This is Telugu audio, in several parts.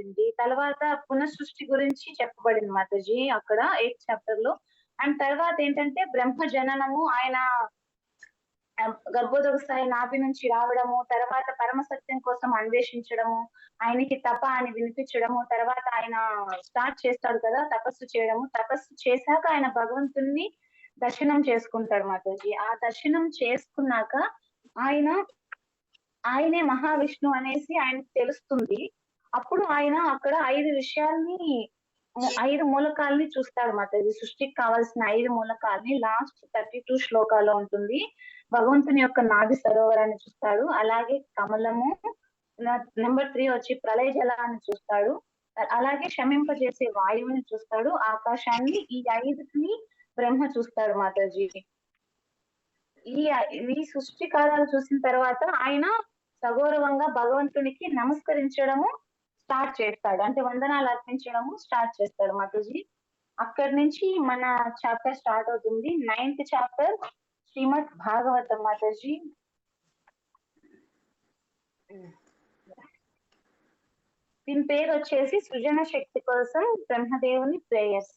ఉంది. తర్వాత పునఃసృష్టి గురించి చెప్పబడింది మాతాజీ అక్కడ 8th చాప్టర్ లో. అండ్ తర్వాత ఏంటంటే బ్రహ్మ జననము, ఆయన గర్భోదకస్థాయి నాభి నుంచి రావడము, తర్వాత పరమ సత్యం కోసం అన్వేషించడము, ఆయనకి తప అని వినిపించడము, తర్వాత ఆయన స్టార్ట్ చేస్తాడు కదా తపస్సు చేయడము. తపస్సు చేశాక ఆయన భగవంతుణ్ణి దర్శనం చేసుకుంటాడు మాతాజీ. ఆ దర్శనం చేసుకున్నాక ఆయన ఆయనే మహావిష్ణు అనేసి ఆయనకు తెలుస్తుంది. అప్పుడు ఆయన అక్కడ 5 విషయాల్ని 5 మూలకాల్ని చూస్తాడు మాతాజీ. సృష్టికి కావాల్సిన 5 మూలకాల్ని లాస్ట్ 32 శ్లోకాల్లో ఉంటుంది. భగవంతుని యొక్క నాభి సరోవరాన్ని చూస్తాడు, అలాగే కమలము, నెంబర్ 3 వచ్చి ప్రళయ జలాన్ని చూస్తాడు, అలాగే శమింపజేసే వాయువుని చూస్తాడు, ఆకాశాన్ని. ఈ 5ని బ్రహ్మ చూస్తాడు మాతాజీ. ఈ ఈ సృష్టి కార్యాలు చూసిన తర్వాత ఆయన సగౌరవంగా భగవంతునికి నమస్కరించడము స్టార్ట్ చేస్తాడు, అంటే వందనాలు అర్పించడము స్టార్ట్ చేస్తాడు మాతాజీ. అక్కడి నుంచి మన చాప్టర్ స్టార్ట్ అవుతుంది. 9th చాప్టర్ శ్రీమద్ భాగవతం మాతాజీ. దీని పేరు వచ్చేసి సృజన శక్తి కోసం బ్రహ్మదేవుని ప్రేయర్స్.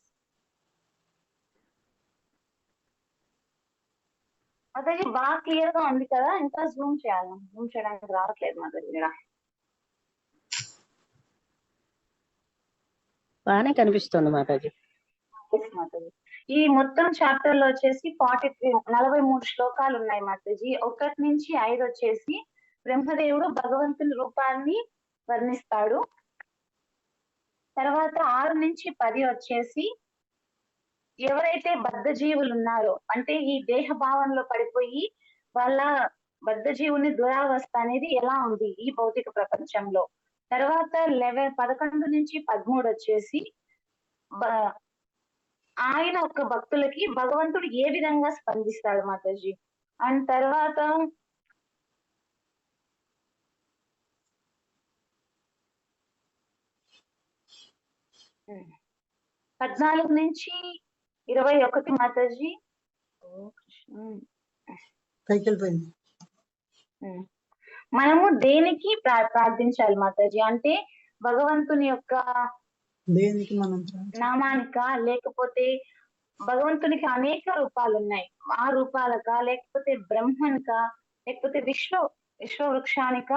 మాతాజీ బాగా క్లియర్ గా ఉంది కదా? ఇంకా జూమ్ చేయాలి, జూమ్ చేయడానికి రావట్లేదు మాతాజీ. బాగానే కనిపిస్తుంది మాతాజీ. ఈ మొత్తం చాప్టర్ లో వచ్చేసి 43 శ్లోకాలు ఉన్నాయి మాతాజీ. 1 నుంచి 5 వచ్చేసి బ్రహ్మదేవుడు భగవంతుని రూపాన్ని వర్ణిస్తాడు. తర్వాత 6 నుంచి 10 వచ్చేసి ఎవరైతే బద్ధ జీవులు ఉన్నారో, అంటే ఈ దేహ భావంలో పడిపోయి వాళ్ళ బద్ధ జీవుని దురావస్థ అనేది ఎలా ఉంది ఈ భౌతిక ప్రపంచంలో. తర్వాత 11 నుంచి 13 వచ్చేసి ఆయన ఒక భక్తులకి భగవంతుడు ఏ విధంగా స్పందిస్తాడు మాతాజీ. అండ్ తర్వాత 14 నుంచి 21 మాతాజీ. మనము దేనికి ప్రార్థించాలి మాతాజీ అంటే భగవంతుని యొక్క దేనికి మనం నామానిక, లేకపోతే భగవంతునికి అనేక రూపాలు ఉన్నాయి, ఆ రూపాలక, లేకపోతే బ్రహ్మనిక, లేకపోతే విశ్వ వృక్షానిక,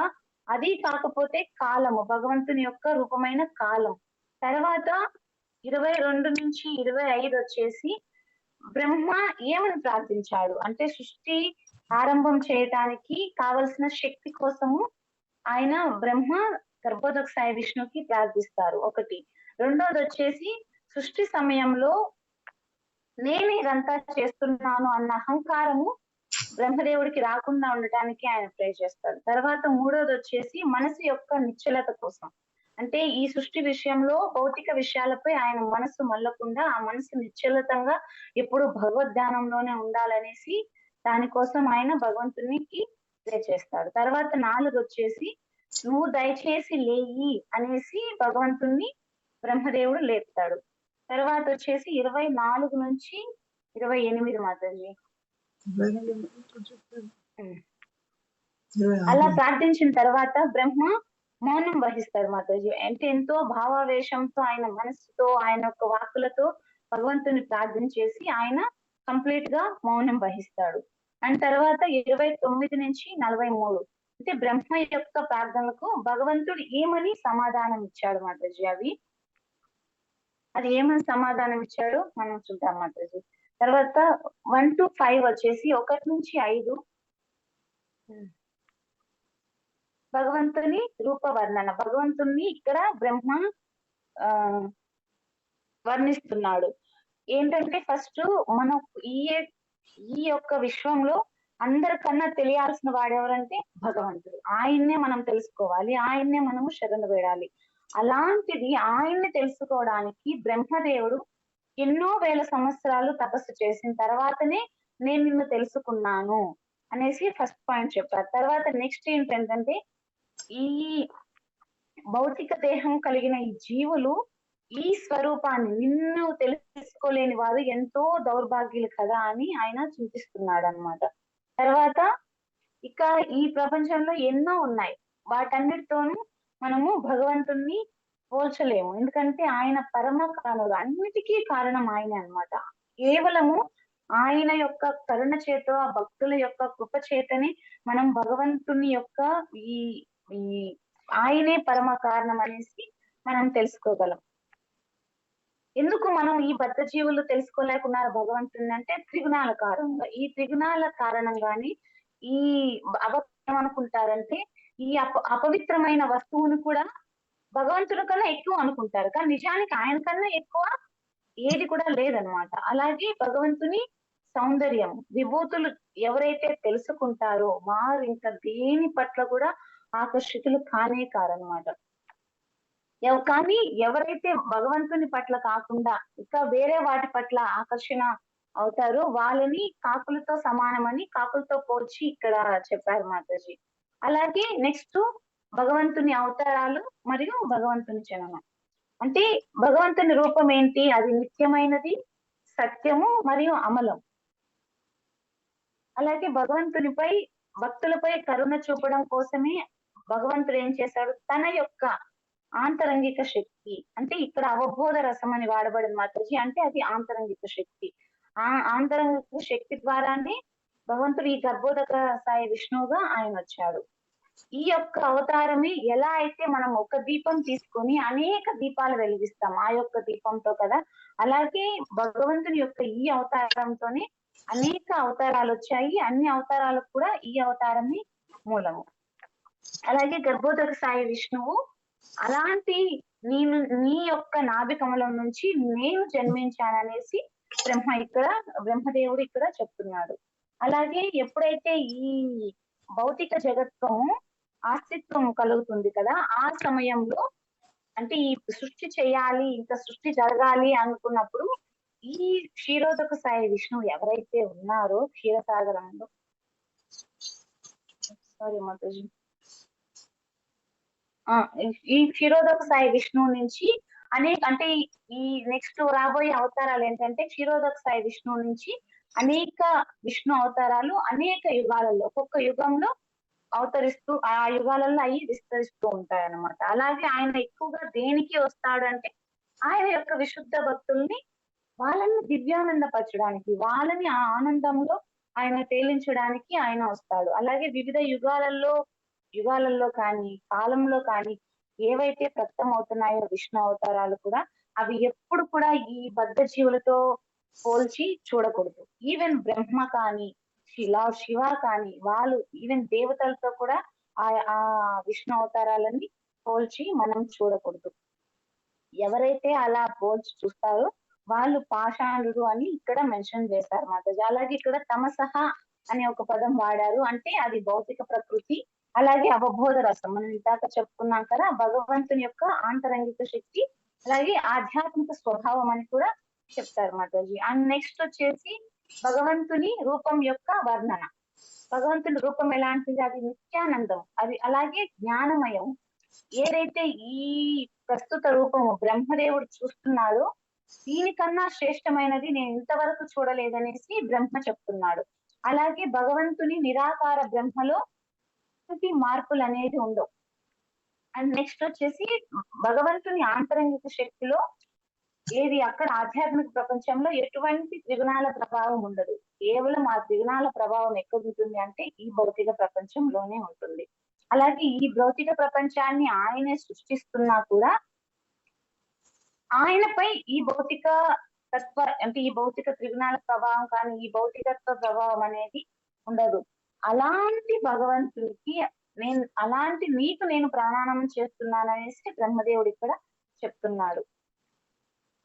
అది కాకపోతే కాలము, భగవంతుని యొక్క రూపమైన కాలం. తర్వాత 22 నుంచి 25 వచ్చేసి బ్రహ్మ ఏమని ప్రార్థించాడు అంటే సృష్టి ఆరంభం చేయటానికి కావలసిన శక్తి కోసము ఆయన బ్రహ్మ గర్భోదక సాయి విష్ణుకి ప్రార్థిస్తారు ఒకటి. రెండోది వచ్చేసి సృష్టి సమయంలో నేను ఇదంతా చేస్తున్నాను అన్న అహంకారము బ్రహ్మదేవుడికి రాకుండా ఉండటానికి ఆయన ప్రే చేస్తాడు. తర్వాత మూడోది వచ్చేసి మనసు యొక్క నిశ్చలత కోసం, అంటే ఈ సృష్టి విషయంలో భౌతిక విషయాలపై ఆయన మనసు మళ్ళకుండా ఆ మనసు నిశ్చలతంగా ఎప్పుడు భగవద్ధ్యానంలోనే ఉండాలనేసి దానికోసం ఆయన భగవంతునికి ప్రే చేస్తాడు. తర్వాత 4 వచ్చేసి నువ్వు దయచేసి లేయి అనేసి భగవంతుణ్ణి బ్రహ్మదేవుడు లేపుతాడు. తర్వాత వచ్చేసి 24 నుంచి 28 మాతాజీ. అలా ప్రార్థించిన తర్వాత బ్రహ్మ మౌనం వహిస్తాడు మాతాజీ. అంటే ఎంతో భావావేశంతో ఆయన మనస్సుతో ఆయన యొక్క వాక్కులతో భగవంతుని ప్రార్థించేసి ఆయన కంప్లీట్ గా మౌనం వహిస్తాడు. అండ్ తర్వాత 29 నుంచి 43 అంటే బ్రహ్మ యొక్క ప్రార్థనలకు భగవంతుడు ఏమని సమాధానం ఇచ్చాడు మాతాజీ. అది ఏమని సమాధానం ఇచ్చాడు మనం చూద్దాం మాతాజీ. తర్వాత 1 to 5 వచ్చేసి 1 నుంచి 5 భగవంతుని రూపవర్ణన. భగవంతుని ఇక్కడ బ్రహ్మ వర్ణిస్తున్నాడు. ఏంటంటే ఫస్ట్ మనం ఈ యొక్క విశ్వంలో అందరికన్నా తెలియాల్సిన వాడెవరంటే భగవంతుడు. ఆయన్నే మనం తెలుసుకోవాలి, ఆయన్నే మనము శరణు వేడాలి. అలాంటిది ఆయన్ని తెలుసుకోవడానికి బ్రహ్మదేవుడు ఎన్నో వేల సంవత్సరాలు తపస్సు చేసిన తర్వాతనే నేను నిన్ను తెలుసుకున్నాను అనేసి ఫస్ట్ పాయింట్ చెప్పారు. తర్వాత నెక్స్ట్ ఏంటంటే ఈ భౌతిక దేహం కలిగిన ఈ జీవులు ఈ స్వరూపాన్ని నిన్ను తెలుసుకోలేని వారు ఎంతో దౌర్భాగ్యులు కదా అని ఆయన చింతిస్తున్నాడు అన్నమాట. తర్వాత ఇక ఈ ప్రపంచంలో ఎన్నో ఉన్నాయి, వాటన్నిటితోనూ మనము భగవంతుణ్ణి పోల్చలేము. ఎందుకంటే ఆయన పరమ కారణుడు. అన్నిటికీ కారణం ఆయనే అన్నమాట. కేవలము ఆయన యొక్క కరుణ చేతో, ఆ భక్తుల యొక్క కృప చేతనే మనం భగవంతుని యొక్క ఈ ఈ ఆయనే పరమ కారణం అనేసి మనం తెలుసుకోగలం. ఎందుకు మనం ఈ బద్ధ జీవులు తెలుసుకోలేకున్నారు భగవంతుని అంటే త్రిగుణాల కారణంగా. ఈ త్రిగుణాల కారణంగానే ఈ ఏమనుకుంటారంటే ఈ అపవిత్రమైన వస్తువును కూడా భగవంతుడి కన్నా ఎక్కువ అనుకుంటారు. కానీ నిజానికి ఆయన కన్నా ఎక్కువ ఏది కూడా లేదనమాట. అలాగే భగవంతుని సౌందర్యం, విభూతులు ఎవరైతే తెలుసుకుంటారో వారు ఇంకా దేని పట్ల కూడా ఆకర్షితులు కానే కారనమాట. కానీ ఎవరైతే భగవంతుని పట్ల కాకుండా ఇంకా వేరే వాటి పట్ల ఆకర్షణ అవుతారో వాళ్ళని కాకులతో సమానమని కాకులతో పోల్చి ఇక్కడ చెప్పారు మాతాజీ. అలాగే నెక్స్ట్ భగవంతుని అవతారాలు మరియు భగవంతుని జననం. అంటే భగవంతుని రూపం ఏంటి? అది నిత్యమైనది, సత్యము మరియు అమలం. అలాగే భగవంతునిపై భక్తులపై కరుణ చూపడం కోసమే భగవంతుడు ఏం చేశాడు? తన యొక్క ఆంతరంగిక శక్తి, అంటే ఇక్కడ అవబోధ రసం అని వాడబడింది మాతాజీ. అంటే అది ఆంతరంగిక శక్తి. ఆ ఆంతరంగిక శక్తి ద్వారానే భగవంతుడు ఈ గర్భోదక సాయి విష్ణువుగా ఆయన వచ్చాడు. ఈ యొక్క అవతారమే ఎలా అయితే మనం ఒక దీపం తీసుకొని అనేక దీపాలు వెలిగిస్తాం ఆ యొక్క దీపంతో కదా, అలాగే భగవంతుని యొక్క ఈ అవతారంతోనే అనేక అవతారాలు వచ్చాయి. అన్ని అవతారాలకు కూడా ఈ అవతారమే మూలము. అలాగే గర్భోదక సాయి విష్ణువు అలాంటి నీ యొక్క నాభి కమలం నుంచి నేను జన్మించాననేసి బ్రహ్మదేవుడు ఇక్కడ చెప్తున్నాడు. అలాగే ఎప్పుడైతే ఈ భౌతిక జగత్వము అస్తిత్వం కలుగుతుంది కదా, ఆ సమయంలో అంటే ఈ సృష్టి చేయాలి, ఇంకా సృష్టి జరగాలి అనుకున్నప్పుడు ఈ క్షీరోదక సాయి విష్ణువు ఎవరైతే ఉన్నారో క్షీరసాగరంలో, సారీ మాతాజీ, ఈ క్షీరోదక సాయి విష్ణువు నుంచి అంటే ఈ నెక్స్ట్ రాబోయే అవతారాలు ఏంటంటే క్షీరోదక సాయి విష్ణువు నుంచి అనేక విష్ణు అవతారాలు అనేక యుగాలలో ఒక్కొక్క యుగంలో అవతరిస్తూ ఆ యుగాలలో అవి విస్తరిస్తూ ఉంటాయి అన్నమాట. అలాగే ఆయన ఎక్కువగా దేనికి వస్తాడు అంటే ఆయన యొక్క విశుద్ధ భక్తుల్ని వాళ్ళని దివ్యానందపరచడానికి, వాళ్ళని ఆ ఆనందంలో ఆయన తేలించడానికి ఆయన వస్తాడు. అలాగే వివిధ యుగాలలో కానీ కాలంలో కానీ ఏవైతే ప్రకటమవుతున్నాయో విష్ణు అవతారాలు కూడా అవి ఎప్పుడు కూడా ఈ బద్ధ జీవులతో పోల్చి చూడకూడదు. ఈవెన్ బ్రహ్మ కానీ శివ కానీ వాళ్ళు ఈవెన్ దేవతలతో కూడా ఆ విష్ణు అవతారాలని పోల్చి మనం చూడకూడదు. ఎవరైతే అలా పోల్చి చూస్తారో వాళ్ళు పాషాణుడు అని ఇక్కడ మెన్షన్ చేశారు మాతాజీ. అలాగే ఇక్కడ తమసహ అనే ఒక పదం వాడారు. అంటే అది భౌతిక ప్రకృతి, అలాగే అవబోధ రసం మనం ఇందాక చెప్పుకున్నాం కదా, భగవంతుని యొక్క ఆంతరంగిక శక్తి, అలాగే ఆధ్యాత్మిక స్వభావం అని కూడా చెప్తారు మాతాజీ. అండ్ నెక్స్ట్ వచ్చేసి భగవంతుని రూపం యొక్క వర్ణన. భగవంతుని రూపం ఎలాంటిది? అది నిత్యానందం, అది అలాగే జ్ఞానమయం. ఏదైతే ఈ ప్రస్తుత రూపము బ్రహ్మదేవుడు చూస్తున్నాడో దీనికన్నా శ్రేష్టమైనది నేను ఇంతవరకు చూడలేదనేసి బ్రహ్మ చెప్తున్నాడు. అలాగే భగవంతుని నిరాకార బ్రహ్మలో మార్పులు అనేది ఉండవు. అండ్ నెక్స్ట్ వచ్చేసి భగవంతుని ఆంతరంగిక శక్తిలో ఏది అక్కడ ఆధ్యాత్మిక ప్రపంచంలో ఎటువంటి త్రిగుణాల ప్రభావం ఉండదు. కేవలం ఆ త్రిగుణాల ప్రభావం ఎక్కడ ఉంటుంది అంటే ఈ భౌతిక ప్రపంచంలోనే ఉంటుంది. అలాగే ఈ భౌతిక ప్రపంచాన్ని ఆయనే సృష్టిస్తున్నా కూడా ఆయనపై ఈ భౌతిక తత్వ అంటే ఈ భౌతిక త్రిగుణాల ప్రభావం కానీ ఈ భౌతికత్వ ప్రభావం అనేది ఉండదు. అలాంటి భగవంతుడికి నీకు నేను ప్రాణాయామం చేస్తున్నాను అనేసి బ్రహ్మదేవుడు ఇక్కడ చెప్తున్నాడు.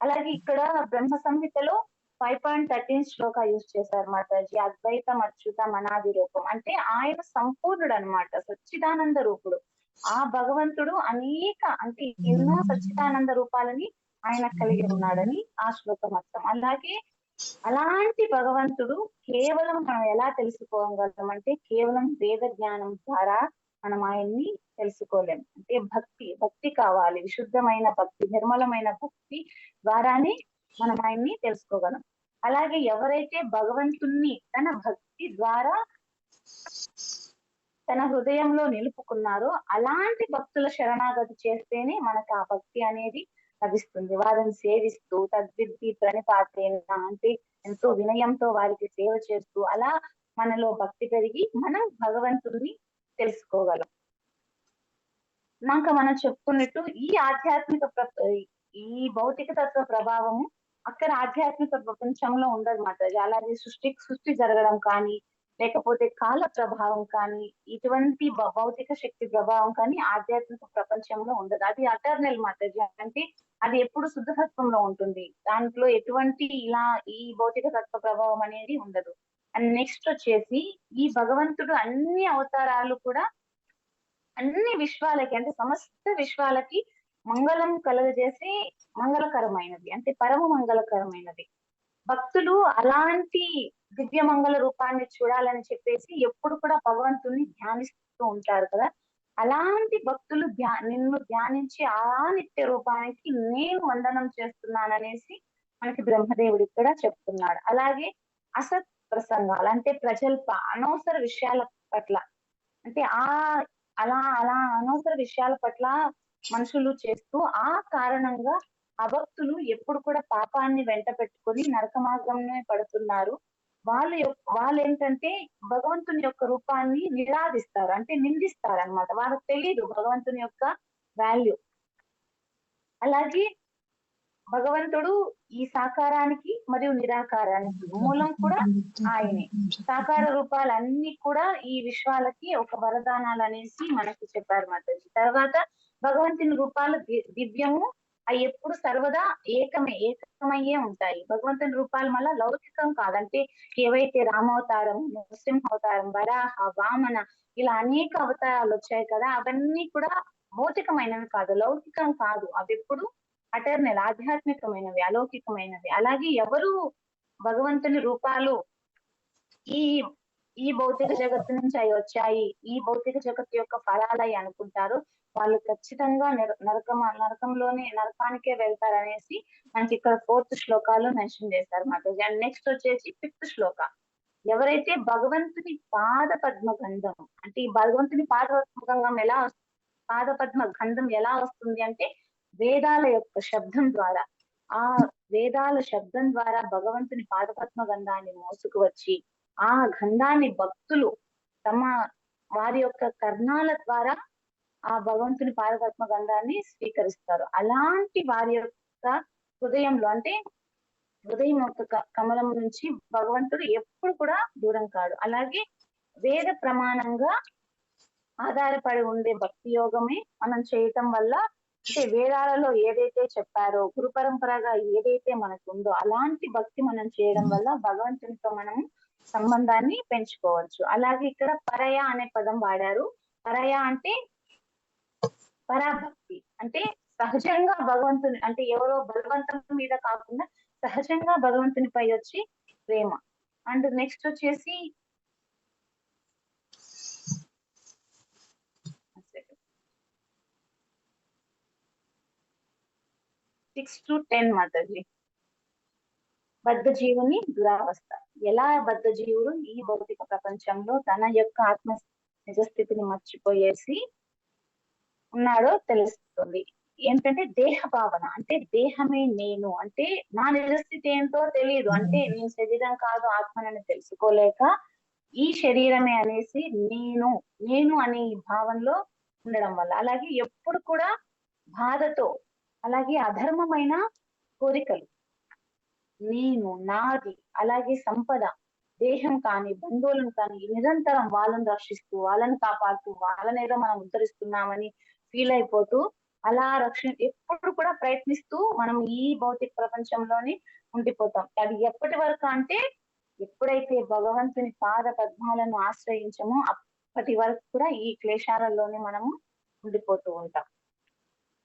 అలాగే ఇక్కడ బ్రహ్మ సంహితలో 5.13 శ్లోక యూజ్ చేశారు మాతాజీ. అద్వైతం అచ్యుతం అనాది రూపం, అంటే ఆయన సంపూర్ణుడు అనమాట, సచ్చిదానంద రూపుడు. ఆ భగవంతుడు అంటే ఎన్నో సచ్చిదానంద రూపాలని ఆయన కలిగి ఉన్నాడని ఆ శ్లోకం అర్థం. అలాగే అలాంటి భగవంతుడు కేవలం మనం ఎలా తెలుసుకోగలం అంటే కేవలం వేద జ్ఞానం ద్వారా మనం ఆయన్ని తెలుసుకోలేము. అంటే భక్తి కావాలి, విశుద్ధమైన భక్తి, నిర్మలమైన భక్తి ద్వారానే మనం ఆయన్ని తెలుసుకోగలం. అలాగే ఎవరైతే భగవంతుణ్ణి తన భక్తి ద్వారా తన హృదయంలో నిలుపుకున్నారో అలాంటి భక్తుల శరణాగతి చేస్తేనే మనకు ఆ భక్తి అనేది లభిస్తుంది. వారిని సేవిస్తూ తద్విద్ది ప్రణిపాతేన అంటే ఎంతో వినయంతో వారికి సేవ చేస్తూ అలా మనలో భక్తి పెరిగి మనం భగవంతుడిని తెలుసుకోగలం. మనం చెప్పుకున్నట్టు ఈ ఆధ్యాత్మిక ఈ భౌతిక తత్వ ప్రభావము అక్కడ ఆధ్యాత్మిక ప్రపంచంలో ఉండదు మాతాజీ. అలాగే సృష్టి జరగడం కానీ, లేకపోతే కాల ప్రభావం కానీ, ఇటువంటి భౌతిక శక్తి ప్రభావం కానీ ఆధ్యాత్మిక ప్రపంచంలో ఉండదు. అది అటర్నల్ మాతాజీ. అంటే అది ఎప్పుడు శుద్ధతత్వంలో ఉంటుంది. దాంట్లో ఎటువంటి ఇలా ఈ భౌతిక తత్వ ప్రభావం అనేది ఉండదు. అండ్ నెక్స్ట్ వచ్చేసి ఈ భగవంతుడు అన్ని అవతారాలు కూడా అన్ని విశ్వాలకి అంటే సమస్త విశ్వాలకి మంగళం కలుగజేసి మంగళకరమైనది అంటే పరమ మంగళకరమైనది. భక్తులు అలాంటి దివ్య మంగళ రూపాన్ని చూడాలని చెప్పేసి ఎప్పుడు కూడా భగవంతుని ధ్యానిస్తూ ఉంటారు కదా. అలాంటి భక్తులు నిన్ను ధ్యానించి ఆ నిత్య రూపానికి నేను వందనం చేస్తున్నాననేసి మనకి బ్రహ్మదేవుడు ఇక్కడ చెప్తున్నాడు. అలాగే అసత్ ప్రసంగాలు అంటే ప్రజల్ప అనవసర విషయాల పట్ల అంటే అలా అనవసర విషయాల పట్ల మనుషులు చేస్తూ ఆ కారణంగా అభక్తులు ఎప్పుడు కూడా పాపాన్ని వెంట పెట్టుకొని నరక మార్గంలో పడుతున్నారు. వాళ్ళు ఏంటంటే భగవంతుని యొక్క రూపాన్ని నిరాధిస్తారు అంటే నిందిస్తారు అనమాట. వాళ్ళకి తెలియదు భగవంతుని యొక్క వాల్యూ. అలాగే భగవంతుడు ఈ సాకారానికి మరియు నిరాకారానికి మూలం కూడా ఆయనే. సాకార రూపాలన్నీ కూడా ఈ విశ్వాలకి ఒక వరదానాలు అనేసి మనకి చెప్పారు మాతాజీ. తర్వాత భగవంతుని రూపాలు దివ్యము, అవి ఎప్పుడు సర్వదా ఏకమయ్యే ఉంటాయి. భగవంతుని రూపాలు మళ్ళా లౌకికం కాదంటే ఏవైతే రామావతారం, నృసింహ అవతారం, వరాహ, వామన ఇలా అనేక అవతారాలు వచ్చాయి కదా, అవన్నీ కూడా భౌతికమైనవి కాదు, లౌకికం కాదు. అవి ఎప్పుడు అటర్నల్ ఆధ్యాత్మికమైనవి, అలౌకికమైనవి. అలాగే ఎవరు భగవంతుని రూపాలు ఈ భౌతిక జగత్తు నుంచి అవి వచ్చాయి, ఈ భౌతిక జగత్తు యొక్క ఫలాలై అనుకుంటారు, వాళ్ళు ఖచ్చితంగా నరకానికే వెళ్తారనేసి మనకి ఇక్కడ 4th శ్లోకాల్లో మెన్షన్ చేశారు మాతాజీ. అండ్ నెక్స్ట్ వచ్చేసి 5th శ్లోక. ఎవరైతే భగవంతుని పాద పద్మ గంధం అంటే ఈ భగవంతుని పాద పద్మ గంధం ఎలా వస్తుంది అంటే వేదాల యొక్క శబ్దం ద్వారా, ఆ వేదాల శబ్దం ద్వారా భగవంతుని పాదపద్మ గంధాన్ని మోసుకు వచ్చి ఆ గంధాన్ని భక్తులు వారి యొక్క కర్ణాల ద్వారా ఆ భగవంతుని పాదపద్మ గంధాన్ని స్వీకరిస్తారు. అలాంటి వారి యొక్క హృదయంలో అంటే హృదయం యొక్క కమలం నుంచి భగవంతుడు ఎప్పుడు కూడా దూరం కాడు. అలాగే వేద ప్రమాణంగా ఆధారపడి ఉండే భక్తి యోగమే మనం చేయటం వల్ల అంటే వేదాలలో ఏదైతే చెప్పారో, గురు పరంపరగా ఏదైతే మనకు ఉందో అలాంటి భక్తి మనం చేయడం వల్ల భగవంతునితో మనం సంబంధాన్ని పెంచుకోవచ్చు. అలాగే ఇక్కడ పరయ అనే పదం వాడారు. పరయ అంటే పరాభక్తి అంటే సహజంగా భగవంతుని అంటే ఎవరో బలవంతం మీద కాకుండా సహజంగా భగవంతునిపై వచ్చి ప్రేమ. అండ్ నెక్స్ట్ వచ్చేసి 6 to 10 మాతాజీ. బద్ధ జీవుని దురావస్థ. ఎలా బద్ధ జీవుడు ఈ భౌతిక ప్రపంచంలో తన యొక్క ఆత్మ నిజస్థితిని మర్చిపోయేసి ఉన్నాడో తెలుస్తుంది. ఏంటంటే దేహ భావన అంటే దేహమే నేను అంటే నా నిజస్థితి ఏంటో తెలియదు. అంటే నేను శరీరం కాదు ఆత్మనని తెలుసుకోలేక ఈ శరీరమే అనేసి నేను అనే భావనలో ఉండడం వల్ల, అలాగే ఎప్పుడు కూడా బాధతో, అలాగే అధర్మమైన కోరికలు, నేను నాది, అలాగే సంపద, దేహం కానీ బంధువులను కానీ నిరంతరం వాళ్ళని రక్షిస్తూ వాళ్ళని కాపాడుతూ వాళ్ళనేదో మనం ఉద్ధరిస్తున్నామని ఫీల్ అయిపోతూ అలా ఎప్పుడు కూడా ప్రయత్నిస్తూ మనం ఈ భౌతిక ప్రపంచంలోనే ఉండిపోతాం. అది ఎప్పటి వరకు అంటే ఎప్పుడైతే భగవంతుని పాద పద్మాలను ఆశ్రయించమో అప్పటి వరకు కూడా ఈ క్లేశాలలోనే మనము ఉండిపోతూ ఉంటాం.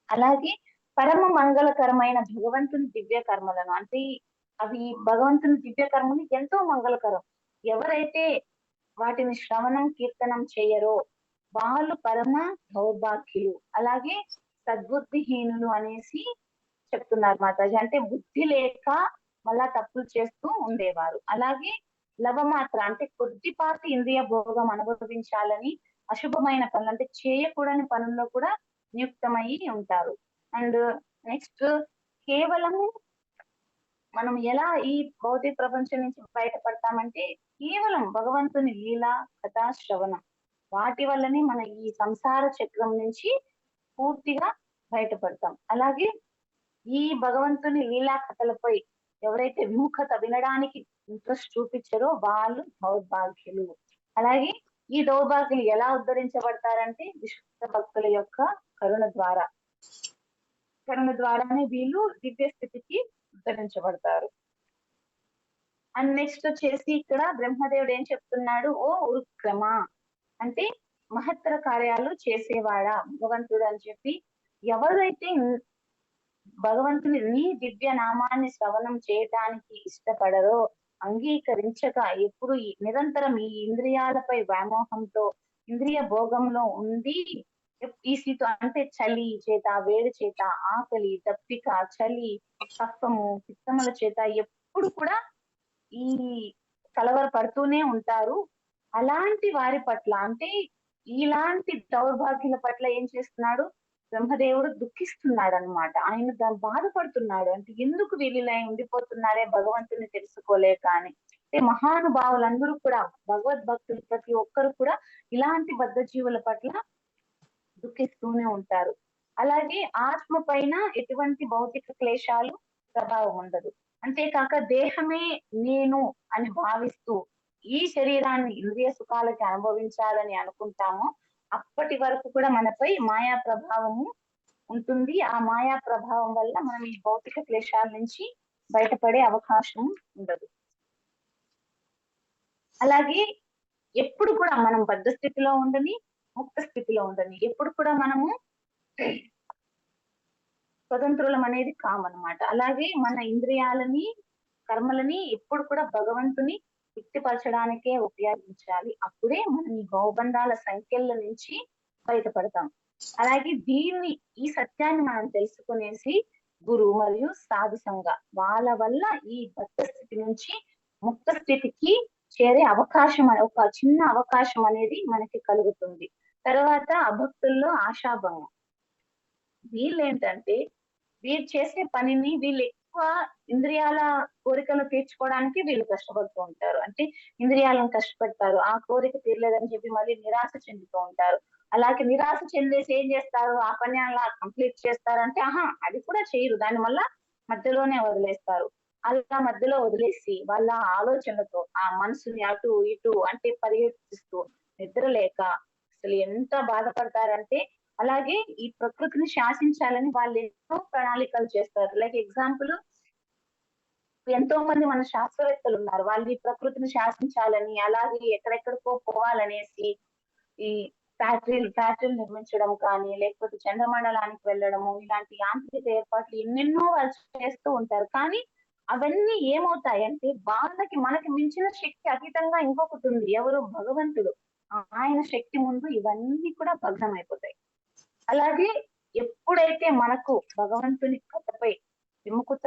అలాగే పరమ మంగళకరమైన భగవంతుని దివ్య కర్మలను అంటే అవి భగవంతుని దివ్య కర్మలు ఎంతో మంగళకరం. ఎవరైతే వాటిని శ్రవణం కీర్తనం చేయరో వాళ్ళు పరమ దౌర్భాగ్యులు, అలాగే సద్బుద్ధిహీనులు అనేసి చెప్తున్నారు మాతాజీ. అంటే బుద్ధి లేక మళ్ళా తప్పులు చేస్తూ ఉండేవారు. అలాగే లవమాత్ర అంటే కొద్దిపాటి ఇంద్రియ భోగం అనుభవించాలని అశుభమైన పనులు అంటే చేయకూడని పనుల్లో కూడా నియుక్తమయ్యి ఉంటారు. అండ్ నెక్స్ట్ కేవలము మనం ఎలా ఈ భౌతిక ప్రపంచం నుంచి బయటపడతామంటే కేవలం భగవంతుని లీల కథా శ్రవణం వాటి వల్లనే మన ఈ సంసార చక్రం నుంచి పూర్తిగా బయటపడతాం. అలాగే ఈ భగవంతుని లీలా కథలపై ఎవరైతే విముఖత వినడానికి ఇంట్రెస్ట్ చూపించారో వాళ్ళు దౌర్భాగ్యులు. అలాగే ఈ దౌర్భాగ్యులు ఎలా ఉద్ధరించబడతారంటే విశుద్ధ భక్తుల యొక్క కరుణ ద్వారా ద్వారానే వీళ్ళు దివ్య స్థితికి ఉద్ధరించబడతారు. అండ్ నెక్స్ట్ వచ్చేసి ఇక్కడ బ్రహ్మదేవుడు ఏం చెప్తున్నాడు, ఓ ఉరుక్రమ అంటే మహత్తర కార్యాలు చేసేవాడా భగవంతుడు అని చెప్పి ఎవరైతే భగవంతుని నీ దివ్య నామాన్ని శ్రవణం చేయటానికి ఇష్టపడరో, అంగీకరించక ఎప్పుడు నిరంతరం ఈ ఇంద్రియాలపై వ్యామోహంతో ఇంద్రియ భోగంలో ఉండి ఈ స్థితి అంటే చలి చేత, వేడి చేత, ఆకలి, దప్పిక, చలి, కఫము, పిత్తముల చేత ఎప్పుడు కూడా ఈ కలవర పడుతూనే ఉంటారు. అలాంటి వారి పట్ల అంటే ఇలాంటి దౌర్భాగ్యుల పట్ల ఏం చేస్తున్నాడు బ్రహ్మదేవుడు దుఃఖిస్తున్నాడు అనమాట. ఆయన దాన్ని బాధపడుతున్నాడు. అంటే ఎందుకు వీళ్ళిలా ఉండిపోతున్నారే భగవంతుని తెలుసుకోలేక అని. అంటే మహానుభావులందరూ కూడా భగవద్భక్తులు ప్రతి ఒక్కరు కూడా ఇలాంటి బద్ధ జీవుల పట్ల దుఃఖిస్తూనే ఉంటారు. అలాగే ఆత్మ పైన ఎటువంటి భౌతిక క్లేశాలు ప్రభావం ఉండదు. అంతేకాక దేహమే నేను అని భావిస్తూ ఈ శరీరాన్ని ఇంద్రియ సుఖాలకి అనుభవించాలని అనుకుంటామో అప్పటి వరకు కూడా మనపై మాయా ప్రభావము ఉంటుంది. ఆ మాయా ప్రభావం వల్ల మనం ఈ భౌతిక క్లేశాల నుంచి బయటపడే అవకాశం ఉండదు. అలాగే ఎప్పుడు కూడా మనం బద్ధ స్థితిలో ఉండని, ముక్త స్థితిలో ఉండని, ఎప్పుడు కూడా మనము స్వతంత్రులం అనేది కామన్నమాట. అలాగే మన ఇంద్రియాలని, కర్మలని ఎప్పుడు కూడా భగవంతుని తృప్తిపరచడానికే ఉపయోగించాలి. అప్పుడే మనం ఈ భవబంధాల సంఖ్యల నుంచి బయటపడతాం. అలాగే ఈ సత్యాన్ని మనం తెలుసుకునేసి గురువు మరియు సాధు సంఘ వాళ్ళ వల్ల ఈ బద్ధ స్థితి నుంచి ముక్త స్థితికి చేరే అవకాశం, ఒక చిన్న అవకాశం అనేది మనకి కలుగుతుంది. తర్వాత అభక్తుల్లో ఆశాభంగం. వీళ్ళు ఏంటంటే వీళ్ళు చేసే పనిని వీళ్ళు ఎక్కువ ఇంద్రియాల కోరికలు తీర్చుకోవడానికి వీళ్ళు కష్టపడుతూ ఉంటారు. అంటే ఇంద్రియాలను కష్టపెడతారు, ఆ కోరిక తీరలేదని చెప్పి మళ్ళీ నిరాశ చెందుతూ ఉంటారు. అలాగే నిరాశ చెందేసి ఏం చేస్తారు, ఆ పని అలా కంప్లీట్ చేస్తారంటే అది కూడా చేయరు, దాని వల్ల మధ్యలోనే వదిలేస్తారు. అలా మధ్యలో వదిలేసి వాళ్ళ ఆలోచనలతో ఆ మనసుని అటు ఇటు అంటే పరిగెత్తిస్తూ నిద్రలేక అసలు ఎంత బాధపడతారంటే, అలాగే ఈ ప్రకృతిని శాసించాలని వాళ్ళు ఎన్నో ప్రణాళికలు చేస్తారు. లైక్ ఎగ్జాంపుల్ ఎంతో మంది మన శాస్త్రవేత్తలు ఉన్నారు, వాళ్ళు ఈ ప్రకృతిని శాసించాలని అలాగే ఎక్కడెక్కడికో పోవాలనేసి ఈ ఫ్యాక్టరీలు నిర్మించడం కానీ, లేకపోతే చంద్రమండలానికి వెళ్ళడము, ఇలాంటి యాంత్రిక ఏర్పాట్లు ఎన్నెన్నో వాళ్ళు చేస్తూ ఉంటారు. కానీ అవన్నీ ఏమవుతాయంటే వాళ్ళకి మనకి మించిన శక్తి అతీతంగా ఇంకొకటి ఉంది, ఎవరు భగవంతుడు. ఆయన శక్తి ముందు ఇవన్నీ కూడా భగ్నం అయిపోతాయి. అలాగే ఎప్పుడైతే మనకు భగవంతుని కథపై విముఖత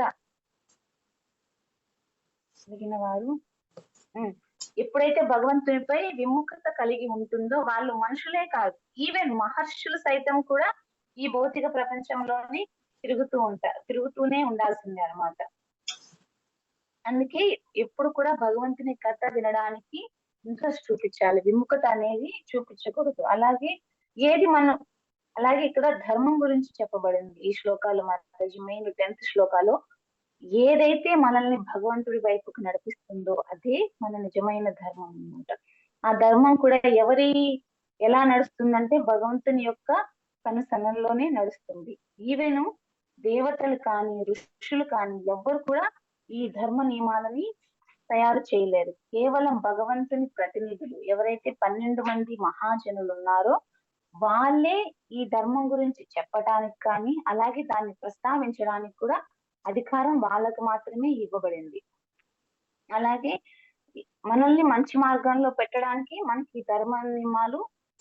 కలిగిన వారు ఎప్పుడైతే భగవంతునిపై విముఖత కలిగి ఉంటుందో వాళ్ళు మనుషులే కాదు, ఈవెన్ మహర్షులు సైతం కూడా ఈ భౌతిక ప్రపంచంలోని తిరుగుతూనే ఉండాల్సిందే అన్నమాట. అందుకే ఎప్పుడు కూడా భగవంతుని కథ వినడానికి ఇంట్రెస్ట్ చూపించాలి, విముఖత అనేది చూపించకూడదు. అలాగే అలాగే ఇక్కడ ధర్మం గురించి చెప్పబడింది ఈ శ్లోకాలు మాతాజీ మెయిన్ 10th శ్లోకాలో. ఏదైతే మనల్ని భగవంతుడి వైపుకు నడిపిస్తుందో అదే మన నిజమైన ధర్మం అన్నమాట. ఆ ధర్మం కూడా ఎలా నడుస్తుందంటే భగవంతుని యొక్క కనుసన్నల్లోనే నడుస్తుంది. ఈవెన్ దేవతలు కానీ ఋషులు కానీ ఎవ్వరు కూడా ఈ ధర్మ నియమాలని తయారు చేయలేరు. కేవలం భగవంతుని ప్రతినిధులు ఎవరైతే 12 మంది మహాజనులు ఉన్నారో వాళ్ళే ఈ ధర్మం గురించి చెప్పటానికి కానీ అలాగే దాన్ని ప్రస్తావించడానికి కూడా అధికారం వాళ్ళకు మాత్రమే ఇవ్వబడింది. అలాగే మనల్ని మంచి మార్గంలో పెట్టడానికి మనకి ధర్మ నియమాలు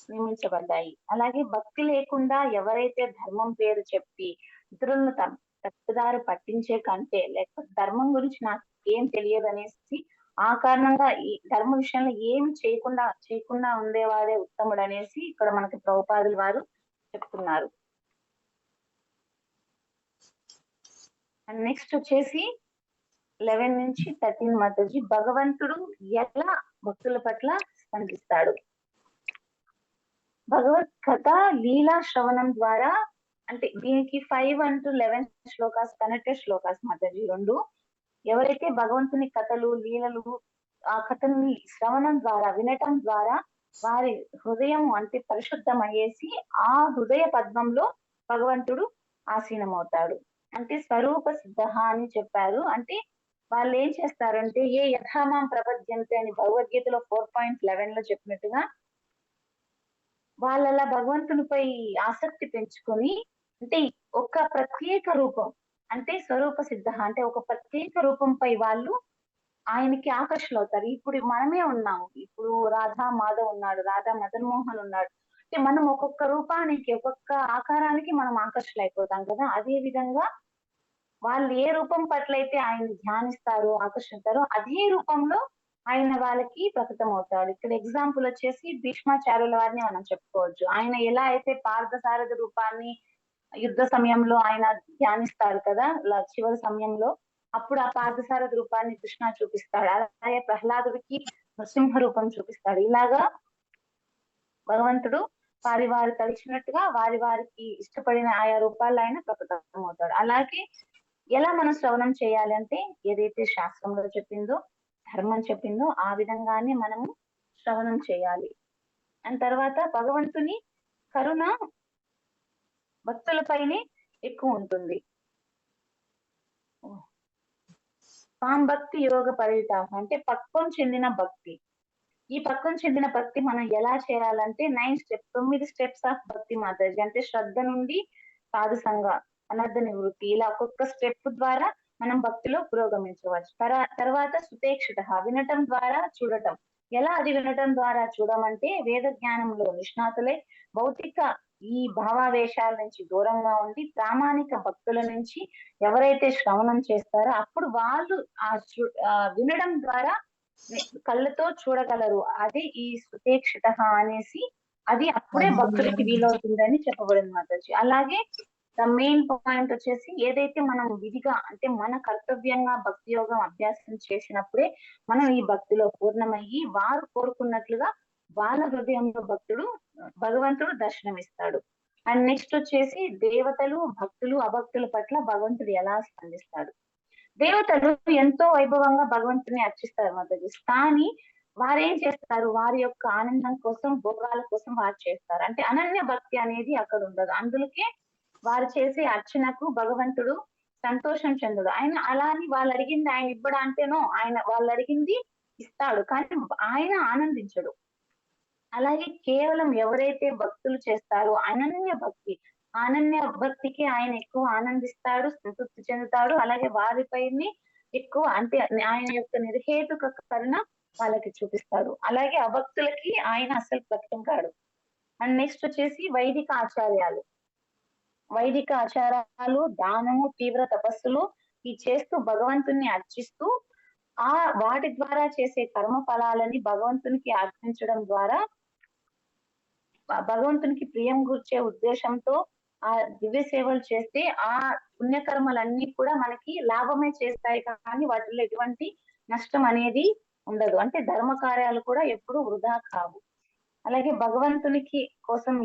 నియమించబడ్డాయి. అలాగే భక్తి లేకుండా ఎవరైతే ధర్మం పేరు చెప్పి ఇతరులను తప్పుదారి పట్టించే కంటే లేకపోతే ధర్మం గురించి నాకు ఏం తెలియదు అనేసి ఆ కారణంగా ఈ ధర్మ విషయంలో ఏమి చేయకుండా ఉండేవాడే ఉత్తముడు అనేసి ఇక్కడ మనకి ప్రభుపాదులు వారు చెప్తున్నారు. అండ్ నెక్స్ట్ వచ్చేసి 11 నుంచి 13 మాతాజీ, భగవంతుడు ఎలా భక్తుల పట్ల స్పందిస్తాడు. భగవత్ కథ లీలా శ్రవణం ద్వారా, అంటే దీనికి 5 అంటూ 11 శ్లోకాస్ కనెక్టెడ్ శ్లోకాస్ మాతాజీ రెండు. ఎవరైతే భగవంతుని కథలు లీలలు ఆ కథని శ్రవణం ద్వారా వినటం ద్వారా వారి హృదయం అంటే పరిశుద్ధం అయ్యేసి ఆ హృదయ పద్మంలో భగవంతుడు ఆసీనమవుతాడు. అంటే స్వరూప సిద్ధ అని చెప్పారు. అంటే వాళ్ళు ఏం చేస్తారంటే ఏ యథామాం ప్రపద్యంతే అని భగవద్గీతలో 4.11 లో చెప్పినట్టుగా వాళ్ళలా భగవంతునిపై ఆసక్తి పెంచుకొని, అంటే ఒక ప్రత్యేక రూపం అంటే స్వరూప సిద్ధ అంటే ఒక ప్రత్యేక రూపంపై వాళ్ళు ఆయనకి ఆకర్షులవుతారు. ఇప్పుడు మనమే ఉన్నాము. ఇప్పుడు రాధా మాధవ్ ఉన్నాడు, రాధా మదన్ మోహన్ ఉన్నాడు. అంటే మనం ఒక్కొక్క రూపానికి ఒక్కొక్క ఆకారానికి మనం ఆకర్షులైపోతాం కదా. అదే విధంగా వాళ్ళు ఏ రూపం పట్ల అయితే ఆయన్ని ధ్యానిస్తారో ఆకర్షిస్తారో అదే రూపంలో ఆయన వాళ్ళకి ప్రకటమవుతాడు. ఇక్కడ ఎగ్జాంపుల్ వచ్చేసి భీష్మాచార్యుల వారిని మనం చెప్పుకోవచ్చు. ఆయన ఎలా అయితే పార్థసారథి రూపాన్ని యుద్ధ సమయంలో ఆయన ధ్యానిస్తాడు కదా, చివరి సమయంలో అప్పుడు ఆ పార్థసారథి రూపాన్ని కృష్ణ చూపిస్తాడు. అలాగే ప్రహ్లాదుడికి నృసింహ రూపం చూపిస్తాడు. ఇలాగా భగవంతుడు వారి తలిచినట్టుగా వారికి ఇష్టపడిన ఆయా రూపాల్లో ఆయన ప్రకటమవుతాడు. అలాగే ఎలా మనం శ్రవణం చేయాలి అంటే ఏదైతే శాస్త్రంలో చెప్పిందో ధర్మం చెప్పిందో ఆ విధంగానే మనము శ్రవణం చేయాలి. అండ్ తర్వాత భగవంతుని కరుణ భక్తులపైనే ఎక్కువ ఉంటుంది. భక్తి యోగ పరితాప అంటే పక్వం చెందిన భక్తి. ఈ పక్వం చెందిన భక్తి మనం ఎలా చేయాలంటే 9 స్టెప్స్ ఆఫ్ భక్తి మాతాజీ. అంటే శ్రద్ధ నుండి సాధు సంఘ అనర్థ నివృత్తి, ఇలా ఒక్కొక్క స్టెప్ ద్వారా మనం భక్తిలో పురోగమించవచ్చు. తర్వాత సుతేక్షిత వినటం ద్వారా చూడటం. ఎలా అది వినటం ద్వారా చూడమంటే వేద జ్ఞానంలో నిష్ణాతులై భౌతిక ఈ భావావేశాల నుంచి దూరంగా ఉండి ప్రామాణిక భక్తుల నుంచి ఎవరైతే శ్రవణం చేస్తారో అప్పుడు వాళ్ళు వినడం ద్వారా కళ్ళతో చూడగలరు. అది ఈ సుతేక్షిత అనేసి అది అప్పుడే భక్తులకి వీలవుతుందని చెప్పబడింది మాతాజీ. అలాగే ద మెయిన్ పాయింట్ వచ్చేసి ఏదైతే మనం విధిగా అంటే మన కర్తవ్యంగా భక్తి యోగం అభ్యాసం చేసినప్పుడే మనం ఈ భక్తిలో పూర్ణమయ్యి వారు కోరుకున్నట్లుగా వాళ్ళ హృదయంలో భగవంతుడు దర్శనమిస్తాడు. అండ్ నెక్స్ట్ వచ్చేసి దేవతలు భక్తులు అభక్తుల పట్ల భగవంతుడు ఎలా స్పందిస్తాడు. దేవతలు ఎంతో వైభవంగా భగవంతుని అర్చిస్తారు మాతాజీ. కానీ వారేం చేస్తారు, వారి యొక్క ఆనందం కోసం భోగాల కోసం వారు చేస్తారు. అంటే అనన్య భక్తి అనేది అక్కడ ఉండదు. అందుకే వారు చేసే అర్చనకు భగవంతుడు సంతోషం చెందడు. ఆయన అలా అని వాళ్ళు అడిగింది ఆయన ఇవ్వడా అంటేనో, ఆయన వాళ్ళు అడిగింది ఇస్తాడు కానీ ఆయన ఆనందించడు. అలాగే కేవలం ఎవరైతే భక్తులు చేస్తారో అనన్య భక్తికి ఆయన ఎక్కువ ఆనందిస్తాడు, సంతృప్తి చెందుతాడు. అలాగే వారిపైనే ఎక్కువ అంటే ఆయన యొక్క నిర్హేతుక కరుణ వాళ్ళకి చూపిస్తాడు. అలాగే అభక్తులకి ఆయన అసలు ప్రకటన కాడు. అండ్ నెక్స్ట్ వచ్చేసి వైదిక ఆచారాలు దానము తీవ్ర తపస్సులు ఈ చేస్తూ భగవంతుని అర్చిస్తూ ఆ వాటి ద్వారా చేసే కర్మ ఫలాలని భగవంతునికి అర్పించడం ద్వారా భగవంతునికి ప్రియం కూర్చే ఉద్దేశంతో ఆ దివ్య సేవలు చేస్తే ఆ పుణ్యకర్మలన్నీ కూడా మనకి లాభమే చేస్తాయి కానీ వాటిలో ఎటువంటి నష్టం అనేది ఉండదు. అంటే ధర్మ కార్యాలు కూడా ఎప్పుడు వృధా కావు. అలాగే భగవంతునికి కోసం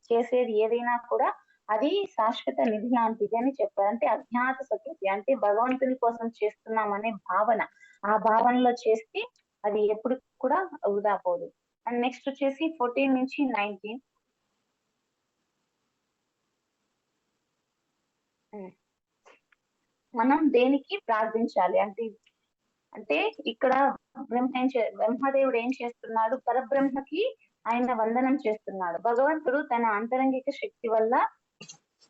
చేసేది ఏదైనా కూడా అది శాశ్వత నిధి లాంటిది అని చెప్పారు. అంటే అజ్ఞాత సకృతి అంటే భగవంతుని కోసం చేస్తున్నాం అనే భావన, ఆ భావనలో చేస్తే అది ఎప్పుడు కూడా వృధా పోదు. అండ్ నెక్స్ట్ వచ్చేసి 14 నుంచి 19 మనం దేనికి ప్రార్థించాలి అంటే ఇక్కడ బ్రహ్మదేవుడు ఏం చేస్తున్నాడు, పరబ్రహ్మకి ఆయన వందనం చేస్తున్నాడు. భగవంతుడు తన అంతరంగిక శక్తి వల్ల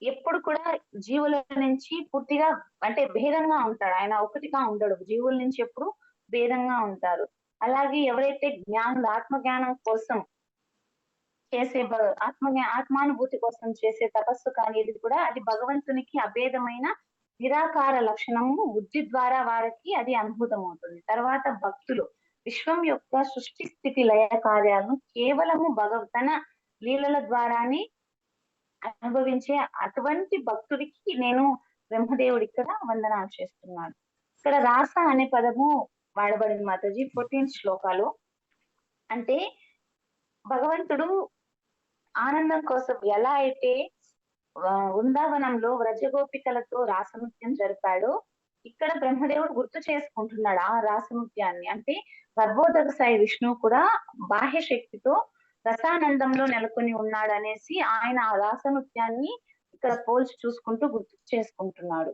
ఎప్పుడు కూడా జీవుల నుంచి పూర్తిగా అంటే భేదంగా ఉంటాడు. ఆయన ఒకటిగా ఉండడు, జీవుల నుంచి ఎప్పుడు భేదంగా ఉంటారు. అలాగే ఎవరైతే ఆత్మజ్ఞానం కోసం చేసే ఆత్మానుభూతి కోసం చేసే తపస్సు కానీ ఇది కూడా అది భగవంతునికి అభేదమైన నిరాకార లక్షణము బుద్ధి ద్వారా వారికి అది అనుభూతం అవుతుంది. తర్వాత భక్తులు విశ్వం యొక్క సృష్టి స్థితి లయ కార్యాలను కేవలము తన లీలల ద్వారానే అనుభవించే అటువంటి భక్తుడికి నేను బ్రహ్మదేవుడు ఇక్కడ వందనాలు చేస్తున్నాడు. ఇక్కడ రాస అనే పదము వాడబడింది మాతాజీ 14 శ్లోకాలు. అంటే భగవంతుడు ఆనందం కోసం ఎలా అయితే వృందావనంలో వ్రజగోపికలతో రాసనృత్యం జరిపాడో, ఇక్కడ బ్రహ్మదేవుడు గుర్తు చేసుకుంటున్నాడు ఆ రాసనృత్యాన్ని. అంటే గర్భోదక సాయి విష్ణువు కూడా బాహ్య శక్తితో రసానందంలో నెలకొని ఉన్నాడు అనేసి ఆయన ఆ రాసనృత్యాన్ని ఇక్కడ పోల్చి చూసుకుంటూ గుర్తు చేసుకుంటున్నాడు.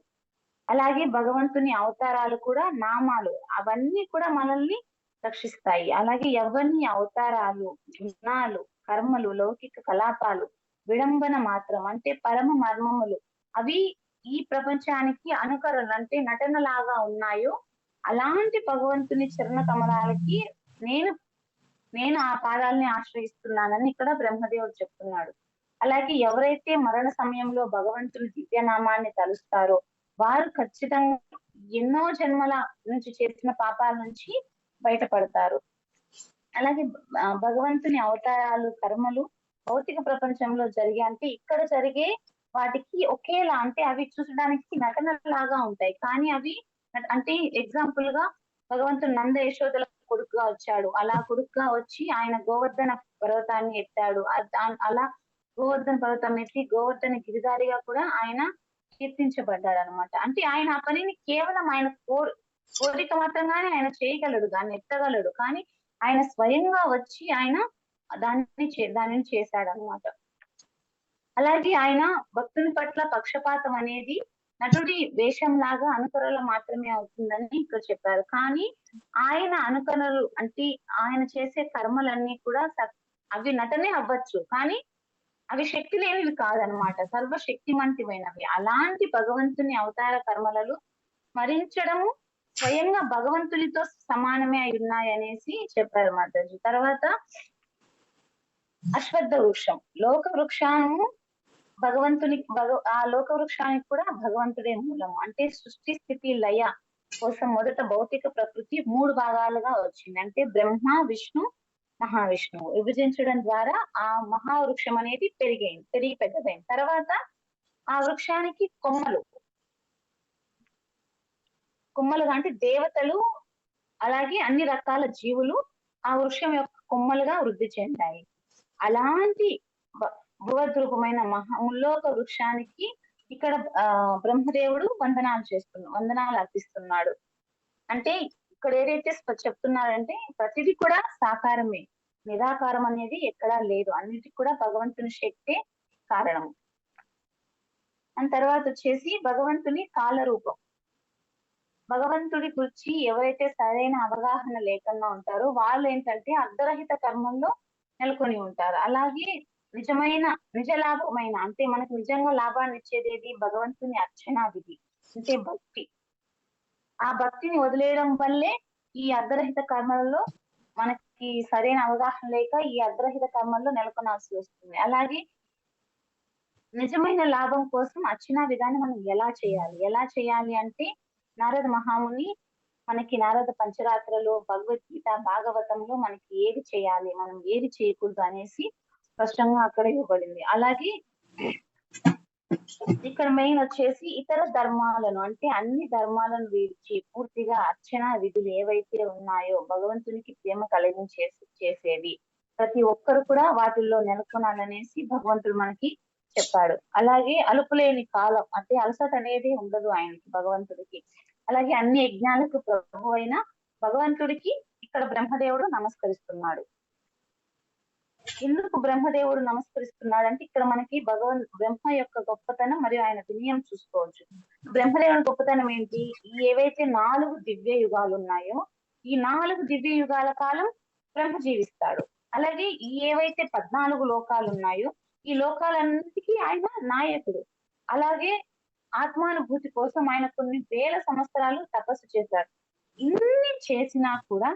అలాగే భగవంతుని అవతారాలు కూడా నామాలు అవన్నీ కూడా మనల్ని రక్షిస్తాయి. అలాగే ఎవరిని అవతారాలు, గుణాలు, కర్మలు, లౌకిక కలాపాలు విడంబన మాత్రం అంటే పరమ మర్మములు అవి ఈ ప్రపంచానికి అనుకరణలు అంటే నటనలాగా ఉన్నాయో అలాంటి భగవంతుని చరణ కమలాలకి నేను ఆ పాదాలని ఆశ్రయిస్తున్నానని ఇక్కడ బ్రహ్మదేవుడు చెప్తున్నాడు. అలాగే ఎవరైతే మరణ సమయంలో భగవంతుని దివ్యనామాన్ని తలుస్తారో వారు ఖచ్చితంగా ఎన్నో జన్మల నుంచి చేసిన పాపాల నుంచి బయటపడతారు. అలాగే భగవంతుని అవతారాలు, కర్మలు భౌతిక ప్రపంచంలో జరిగే అంటే ఇక్కడ జరిగే వాటికి ఒకేలా అంటే అవి చూసడానికి నటన లాగా ఉంటాయి. కానీ అవి అంటే ఎగ్జాంపుల్ గా భగవంతుడు నంద యశోదల కొడుకుగా వచ్చాడు. అలా కొడుకుగా వచ్చి ఆయన గోవర్ధన పర్వతాన్ని ఎత్తాడు. అలా గోవర్ధన పర్వతం ఎత్తి గోవర్ధన గిరిదారిగా కూడా ఆయన కీర్తించబడ్డాడు అనమాట. అంటే ఆయన ఆ పనిని కేవలం ఆయన కోరిక మాత్రంగానే ఆయన చేయగలడు, దాన్ని ఎత్తగలడు. కానీ ఆయన స్వయంగా వచ్చి ఆయన దానిని చేశాడు అనమాట. అలాగే ఆయన భక్తుని పట్ల పక్షపాతం అనేది నటుడి వేషం లాగా అనుకరణలు మాత్రమే అవుతుందని ఇక్కడ చెప్పారు. కానీ ఆయన అనుకరణలు అంటే ఆయన చేసే కర్మలన్నీ కూడా అవి నటనే అవ్వచ్చు, కానీ అవి శక్తి లేనివి కాదనమాట, సర్వశక్తిమంతమైనవి. అలాంటి భగవంతుని అవతార కర్మలను స్మరించడము స్వయంగా భగవంతునితో సమానమే అయి ఉన్నాయి అనేసి చెప్పారు మాతాజీ. తర్వాత అశ్వత్థ వృక్షం, లోక వృక్షాన్ని ఆ లోక వృక్షానికి కూడా భగవంతుడే మూలము. అంటే సృష్టి స్థితి లయ కోసం మొదట భౌతిక ప్రకృతి 3 భాగాలుగా వచ్చింది. అంటే బ్రహ్మ, విష్ణు, మహావిష్ణువు విభజించడం ద్వారా ఆ మహావృక్షం అనేది పెరిగి పెద్దదైంది. తర్వాత ఆ వృక్షానికి కొమ్మలుగా అంటే దేవతలు అలాగే అన్ని రకాల జీవులు ఆ వృక్షం యొక్క కొమ్మలుగా వృద్ధి చెందాయి. అలాంటి భువద్రూపమైన ముల్లోక వృక్షానికి ఇక్కడ బ్రహ్మదేవుడు వందనాలు అర్పిస్తున్నాడు. అంటే ఇక్కడ ఏదైతే చెప్తున్నాడంటే ప్రతిదీ కూడా సాకారమే, నిరాకారం అనేది ఎక్కడా లేదు, అన్నిటికీ కూడా భగవంతుని శక్తే కారణము. దాని తర్వాత వచ్చేసి భగవంతుని కాలరూపం. భగవంతుడి గురించి ఎవరైతే సరైన అవగాహన లేకుండా ఉంటారో వాళ్ళు ఏంటంటే అర్ధరహిత కర్మంలో నెలకొని ఉంటారు. అలాగే నిజ లాభమైన అంటే మనకు నిజంగా లాభాన్ని ఇచ్చేది భగవంతుని అర్చనా విధి అంటే భక్తి. ఆ భక్తిని వదిలేయడం వల్లే ఈ అర్ధరహిత కర్మలలో మనకి సరైన అవగాహన లేక ఈ అర్ధరహిత కర్మల్లో నెలకొనాల్సి వస్తుంది. అలాగే నిజమైన లాభం కోసం అర్చనా విధాన్ని మనం ఎలా చేయాలి అంటే నారద మహాముని మనకి నారద పంచరాత్రలో, భగవద్గీత, భాగవతంలో మనకి ఏది చేయాలి, మనం ఏది చేయకూడదు అనేసి స్పష్టంగా అక్కడ ఇవ్వబడింది. అలాగే ఇక్కడ మెయిన్ వచ్చేసి ఇతర ధర్మాలను అంటే అన్ని ధర్మాలను విడిచి పూర్తిగా అర్చన విధులు ఏవైతే ఉన్నాయో భగవంతునికి ప్రేమ చేసేవి ప్రతి ఒక్కరు కూడా వాటిల్లో నెలకొనాలనేసి భగవంతుడు మనకి చెప్పాడు. అలాగే అలుపులేని కాలం అంటే అలసట అనేది ఉండదు ఆయనకి, భగవంతుడికి. అలాగే అన్ని యజ్ఞాలకు ప్రభు అయిన భగవంతుడికి ఇక్కడ బ్రహ్మదేవుడు నమస్కరిస్తున్నాడు. ఎందుకు బ్రహ్మదేవుడు నమస్కరిస్తున్నాడు అంటే ఇక్కడ మనకి బ్రహ్మ యొక్క గొప్పతనం మరియు ఆయన వినయం చూసుకోవచ్చు. బ్రహ్మదేవుడి గొప్పతనం ఏంటి? ఏవైతే 4 దివ్య యుగాలు ఉన్నాయో ఈ 4 దివ్య యుగాల కాలం బ్రహ్మ జీవిస్తాడు. అలాగే ఏవైతే 14 లోకాలు ఉన్నాయో ఈ లోకాలన్నిటికీ ఆయన నాయకుడు. అలాగే ఆత్మానుభూతి కోసం ఆయన కొన్ని వేల సంవత్సరాలు తపస్సు చేశారు. ఇన్ని చేసినా కూడా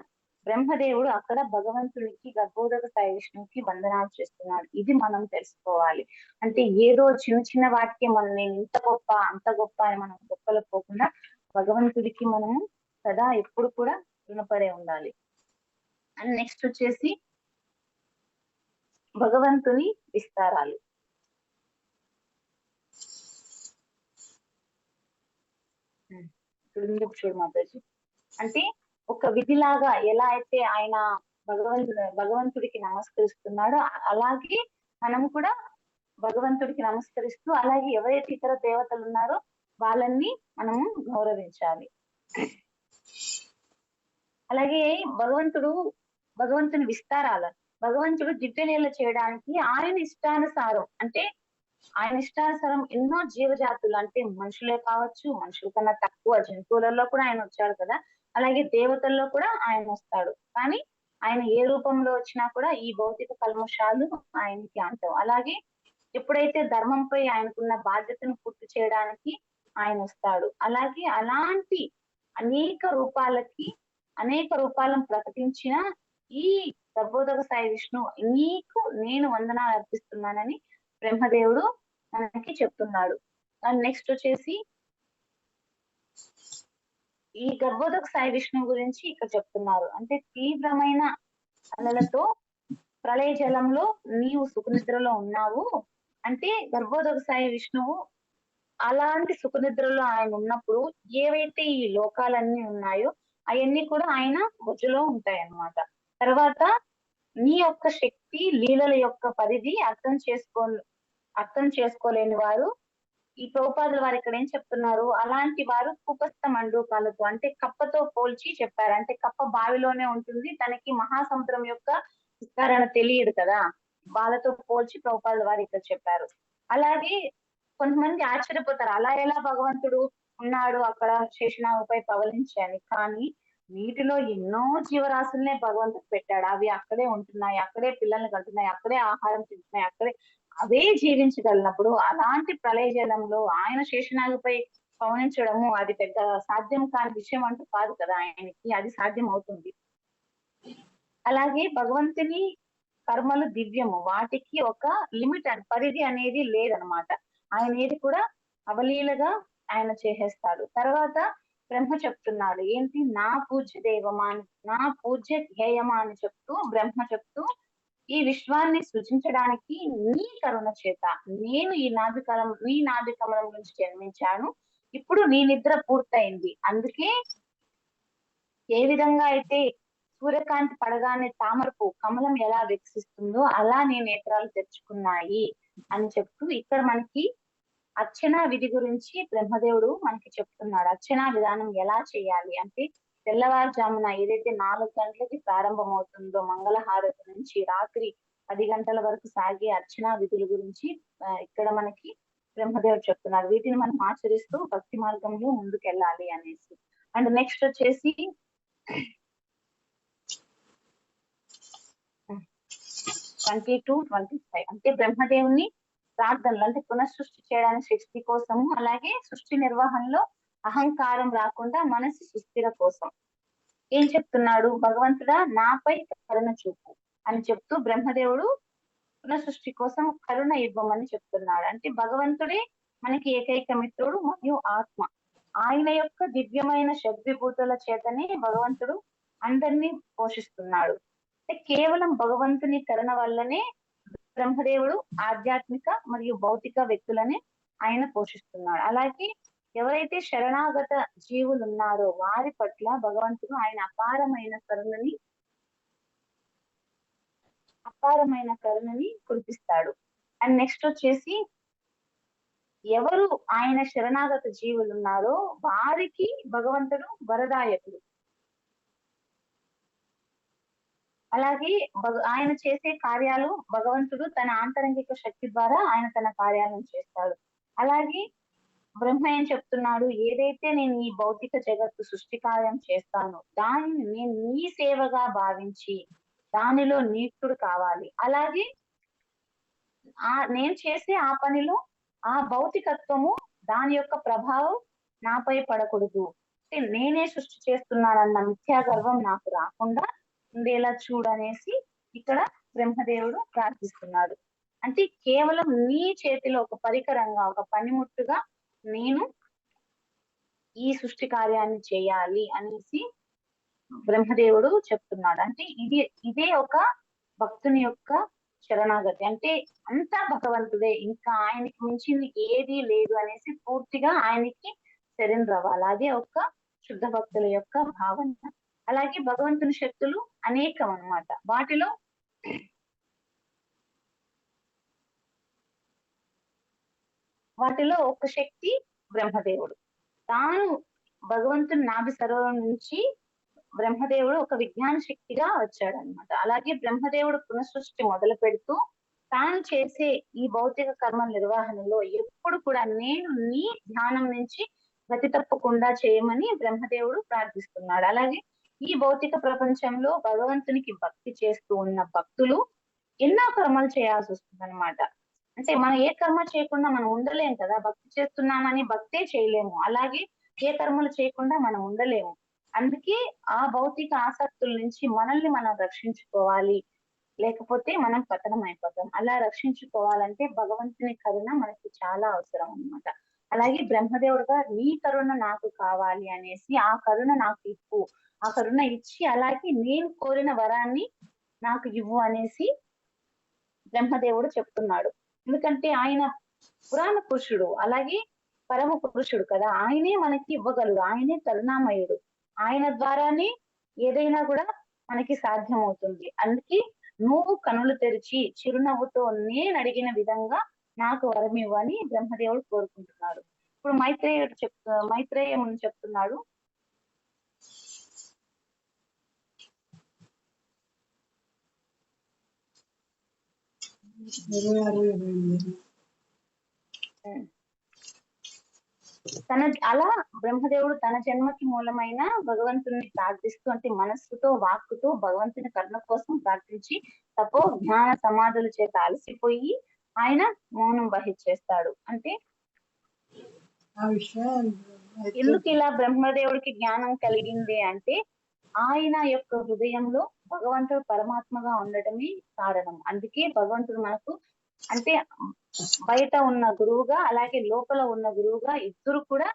బ్రహ్మదేవుడు అక్కడ భగవంతుడికి గర్భోదక సాయి విష్ణువుకి వందనాలు చేస్తున్నాడు. ఇది మనం తెలుసుకోవాలి. అంటే ఏదో చిన్న చిన్న వాటికి మనం నేను ఇంత గొప్ప అంత గొప్ప అని మనం గొప్పలు పోకుండా భగవంతుడికి మనము సదా ఎప్పుడు కూడా రుణపడే ఉండాలి. అండ్ నెక్స్ట్ వచ్చేసి భగవంతుని విస్తారాలు. ఇప్పుడు చూడు మాతాజీ, అంటే ఒక విధిలాగా ఎలా అయితే ఆయన భగవంతుడికి నమస్కరిస్తున్నాడో అలాగే మనం కూడా భగవంతుడికి నమస్కరిస్తూ అలాగే ఎవరైతే ఇతర దేవతలు ఉన్నారో వాళ్ళని మనము గౌరవించాలి. అలాగే భగవంతుని విస్తారాల భగవంతుడు దివ్యలీల చేయడానికి ఆయన ఇష్టానుసారం అంటే ఆయన ఇష్టానుసారం ఎన్నో జీవజాతులు అంటే మనుషులే కావచ్చు, మనుషుల కన్నా తక్కువ జంతువులలో కూడా ఆయన వచ్చాడు కదా, అలాగే దేవతల్లో కూడా ఆయన వస్తాడు. కానీ ఆయన ఏ రూపంలో వచ్చినా కూడా ఈ భౌతిక కల్మషాలు ఆయనకి అంటాం. అలాగే ఎప్పుడైతే ధర్మంపై ఆయనకున్న బాధ్యతను పూర్తి చేయడానికి ఆయన వస్తాడు. అలాగే అలాంటి అనేక రూపాలను ప్రకటించిన ఈ గర్భోదక సాయి విష్ణు నీకు నేను వందనాలు అర్పిస్తున్నానని బ్రహ్మదేవుడు మనకి చెప్తున్నాడు. అండ్ నెక్స్ట్ వచ్చేసి ఈ గర్భోదక సాయి విష్ణు గురించి ఇక్కడ చెప్తున్నారు. అంటే తీవ్రమైన అలలతో ప్రళయ జలంలో నీవు సుఖనిద్రలో ఉన్నావు. అంటే గర్భోదక సాయి విష్ణువు అలాంటి సుఖనిద్రలో ఆయన ఉన్నప్పుడు ఏవైతే ఈ లోకాలన్నీ ఉన్నాయో అవన్నీ కూడా ఆయన బొజ్జులో ఉంటాయి అన్నమాట. తర్వాత నీ యొక్క శక్తి లీలల యొక్క పరిధి అర్థం చేసుకోలేని వారు ఈ ప్రభుపాదుల వారు ఇక్కడ ఏం చెప్తున్నారు, అలాంటి వారు కుపస్థ మండూకాలతో అంటే కప్పతో పోల్చి చెప్పారు. అంటే కప్ప బావిలోనే ఉంటుంది, తనకి మహాసముద్రం యొక్క విస్తరణ తెలియదు కదా, వాళ్ళతో పోల్చి ప్రభుపాదుల వారు ఇక్కడ చెప్పారు. అలాగే కొంతమంది ఆశ్చర్యపోతారు, అలా ఎలా భగవంతుడు ఉన్నాడు అక్కడ శేషనాగుపై పవలించి అని. కానీ నీటిలో ఎన్నో జీవరాశులనే భగవంతుడు పెట్టాడు. అవి అక్కడే ఉంటున్నాయి, అక్కడే పిల్లల్ని కంటున్నాయి, అక్కడే ఆహారం తింటున్నాయి, అక్కడే అవే జీవించగలిగినప్పుడు అలాంటి ప్రళయ జలంలో ఆయన శేషనాగుపై పవనించడము అది పెద్ద సాధ్యం కాని విషయం అంటూ కాదు కదా, ఆయనకి అది సాధ్యం అవుతుంది. అలాగే భగవంతుని కర్మలు దివ్యము, వాటికి ఒక లిమిట్ పరిధి అనేది లేదనమాట. ఆయన ఏది కూడా అవలీలగా ఆయన చేసేస్తాడు. తర్వాత బ్రహ్మ చెప్తున్నాడు ఏంటి, నా పూజ్య దేవమా నా పూజ్య ధ్యేయమా అని చెప్తూ బ్రహ్మ చెప్తూ ఈ విశ్వాన్ని సృజించడానికి నీ కరుణ చేత నేను నీ నాభి కమలం నుంచి జన్మించాను. ఇప్పుడు నీ నిద్ర పూర్తయింది. అందుకే ఏ విధంగా అయితే సూర్యకాంతి పడగానే తామరపు కమలం ఎలా వికసిస్తుందో అలా నీ నేత్రాలు తెరుచుకున్నాయి అని చెప్తూ ఇక్కడ మనకి అర్చనా విధి గురించి బ్రహ్మదేవుడు మనకి చెప్తున్నాడు. అర్చనా విధానం ఎలా చేయాలి అంటే తెల్లవారుజామున ఏదైతే 4 గంటలకి ప్రారంభమవుతుందో మంగళహారతి నుంచి రాత్రి 10 గంటల వరకు సాగే అర్చనా విధుల గురించి ఇక్కడ మనకి బ్రహ్మదేవుడు చెప్తున్నారు. వీటిని మనం ఆచరిస్తూ భక్తి మార్గంలో ముందుకెళ్ళాలి అనేసి. అండ్ నెక్స్ట్ వచ్చేసి 22-25 అంటే బ్రహ్మదేవుని ప్రార్థనలు అంటే పునఃసృష్టి చేయడానికి శక్తి కోసము, అలాగే సృష్టి నిర్వహణలో అహంకారం రాకుండా మనసు సుస్థిర కోసం ఏం చెప్తున్నాడు, భగవంతుడా నాపై కరుణ చూపు అని చెప్తూ బ్రహ్మదేవుడు పునఃసృష్టి కోసం కరుణ ఇవ్వమని చెప్తున్నాడు. అంటే భగవంతుడే మనకి ఏకైక మిత్రుడు మరియు ఆత్మ. ఆయన యొక్క దివ్యమైన షడ్విభూతుల చేతనే భగవంతుడు అందరినీ పోషిస్తున్నాడు. అంటే కేవలం భగవంతుని కరుణ వల్లనే బ్రహ్మదేవుడు ఆధ్యాత్మిక మరియు భౌతిక వ్యక్తులని ఆయన పోషిస్తున్నాడు. అలాగే ఎవరైతే శరణాగత జీవులు ఉన్నారో వారి పట్ల భగవంతుడు ఆయన అపారమైన కరుణని కురిపిస్తాడు. అండ్ నెక్స్ట్ వచ్చేసి ఎవరు ఆయన శరణాగత జీవులు ఉన్నారో వారికి భగవంతుడు వరదాయకుడు. అలాగే ఆయన చేసే కార్యాలు భగవంతుడు తన ఆంతరంగిక శక్తి ద్వారా ఆయన తన కార్యాలను చేస్తాడు. అలాగే బ్రహ్మ ఏం చెప్తున్నాడు, ఏదైతే నేను ఈ భౌతిక జగత్తు సృష్టి కార్యం చేస్తానో దానిని నేను నీ సేవగా భావించి దానిలో నియుక్తుడు కావాలి. అలాగే నేను చేసే ఆ పనిలో ఆ భౌతికత్వము దాని యొక్క ప్రభావం నాపై పడకూడదు. నేనే సృష్టి చేస్తున్నానన్న మిథ్యా గర్వం నాకు రాకుండా ఉండేలా చూడనేసి ఇక్కడ బ్రహ్మదేవుడు ప్రార్థిస్తున్నాడు. అంటే కేవలం నీ చేతిలో ఒక పరికరంగా, ఒక పనిముట్టుగా నేను ఈ సృష్టి కార్యాన్ని చేయాలి అనేసి బ్రహ్మదేవుడు చెప్తున్నాడు. అంటే ఇదే ఒక భక్తుని యొక్క శరణాగతి. అంటే అంతా భగవంతుడే, ఇంకా ఆయనకి మించింది ఏదీ లేదు అనేసి పూర్తిగా ఆయనకి సరెండర్ అవ్వాలి. అదే ఒక శుద్ధ భక్తుల యొక్క భావన. అలాగే భగవంతుని శక్తులు అనేకం అన్నమాట. వాటిలో ఒక శక్తి బ్రహ్మదేవుడు. తాను భగవంతుని నాభి సరోవరం నుంచి బ్రహ్మదేవుడు ఒక విజ్ఞాన శక్తిగా వచ్చాడనమాట. అలాగే బ్రహ్మదేవుడు పునఃసృష్టి మొదలు పెడుతూ తాను చేసే ఈ భౌతిక కర్మ నిర్వహణలో ఎప్పుడు కూడా నేను నీ ధ్యానం నుంచి గతి తప్పకుండా చేయమని బ్రహ్మదేవుడు ప్రార్థిస్తున్నాడు. అలాగే ఈ భౌతిక ప్రపంచంలో భగవంతునికి భక్తి చేస్తూ ఉన్న భక్తులు ఎన్నో కర్మలు చేయాల్సి వస్తుంది అనమాట. అంటే మనం ఏ కర్మ చేయకుండా మనం ఉండలేం కదా. భక్తి చేస్తున్నామని భక్తే చేయలేము, అలాగే ఏ కర్మలు చేయకుండా మనం ఉండలేము. అందుకే ఆ భౌతిక ఆసక్తుల నుంచి మనల్ని మనం రక్షించుకోవాలి, లేకపోతే మనం పతనం అయిపోతాం. అలా రక్షించుకోవాలంటే భగవంతుని కరుణ మనకి చాలా అవసరం అన్నమాట. అలాగే బ్రహ్మదేవుడుగా నీ కరుణ నాకు కావాలి అనేసి ఆ కరుణ నాకు ఇవ్వు, ఆ కరుణ ఇచ్చి అలాగే నేను కోరిన వరాన్ని నాకు ఇవ్వు అనేసి బ్రహ్మదేవుడు చెప్తున్నాడు. ఎందుకంటే ఆయన పురాణ పురుషుడు, అలాగే పరమ పురుషుడు కదా. ఆయనే మనకి ఇవ్వగలడు, ఆయనే కరుణామయుడు. ఆయన ద్వారానే ఏదైనా కూడా మనకి సాధ్యమవుతుంది. అందుకే నువ్వు కనులు తెరిచి చిరునవ్వుతో నేను అడిగిన విధంగా నాకు వరం ఇవ్వని బ్రహ్మదేవుడు కోరుకుంటున్నాడు. ఇప్పుడు మైత్రేయుడు చెప్తున్నాడు. అలా బ్రహ్మదేవుడు తన జన్మకి మూలమైన భగవంతుని ప్రార్థిస్తూ, అంటే మనస్సుతో వాక్కుతో భగవంతుని కరుణ కోసం ప్రార్థించి తపో జ్ఞాన సమాధుల చేత అలసిపోయి ఆయన మౌనం వహించేస్తాడు. అంటే ఎందుకు ఇలా బ్రహ్మదేవుడికి జ్ఞానం కలిగింది అంటే ఆయన యొక్క హృదయంలో భగవంతుడు పరమాత్మగా ఉండటమే కారణం. అందుకే భగవంతుడు మనకు అంటే బయట ఉన్న గురువుగా, అలాగే లోపల ఉన్న గురువుగా ఇద్దరు కూడా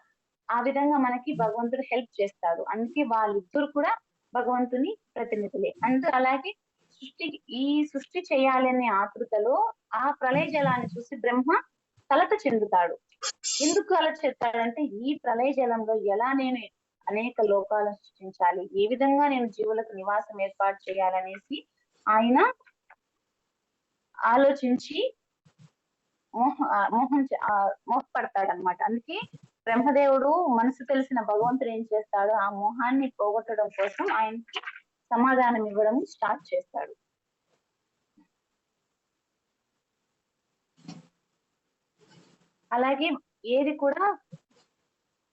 ఆ విధంగా మనకి భగవంతుడు హెల్ప్ చేస్తాడు. అందుకే వాళ్ళిద్దరు కూడా భగవంతుని ప్రతినిధులే. అలాగే ఈ సృష్టి చేయాలనే ఆతృతలో ఆ ప్రళయ జలాన్ని చూసి బ్రహ్మ కలత చెందుతాడు. ఎందుకు అలా చెప్తాడంటే ఈ ప్రళయ జలంలో ఎలా నేను అనేక లోకాలను సృష్టించాలి, ఏ విధంగా నేను జీవులకు నివాసం ఏర్పాటు చేయాలనేసి ఆయన ఆలోచించి మోహపడతాడనమాట. అందుకే బ్రహ్మదేవుడు మనసు తెలిసిన భగవంతుడు ఏం చేస్తాడు, ఆ మోహాన్ని పోగొట్టడం కోసం ఆయనకి సమాధానం ఇవ్వడం స్టార్ట్ చేస్తాడు. అలాగే ఏది కూడా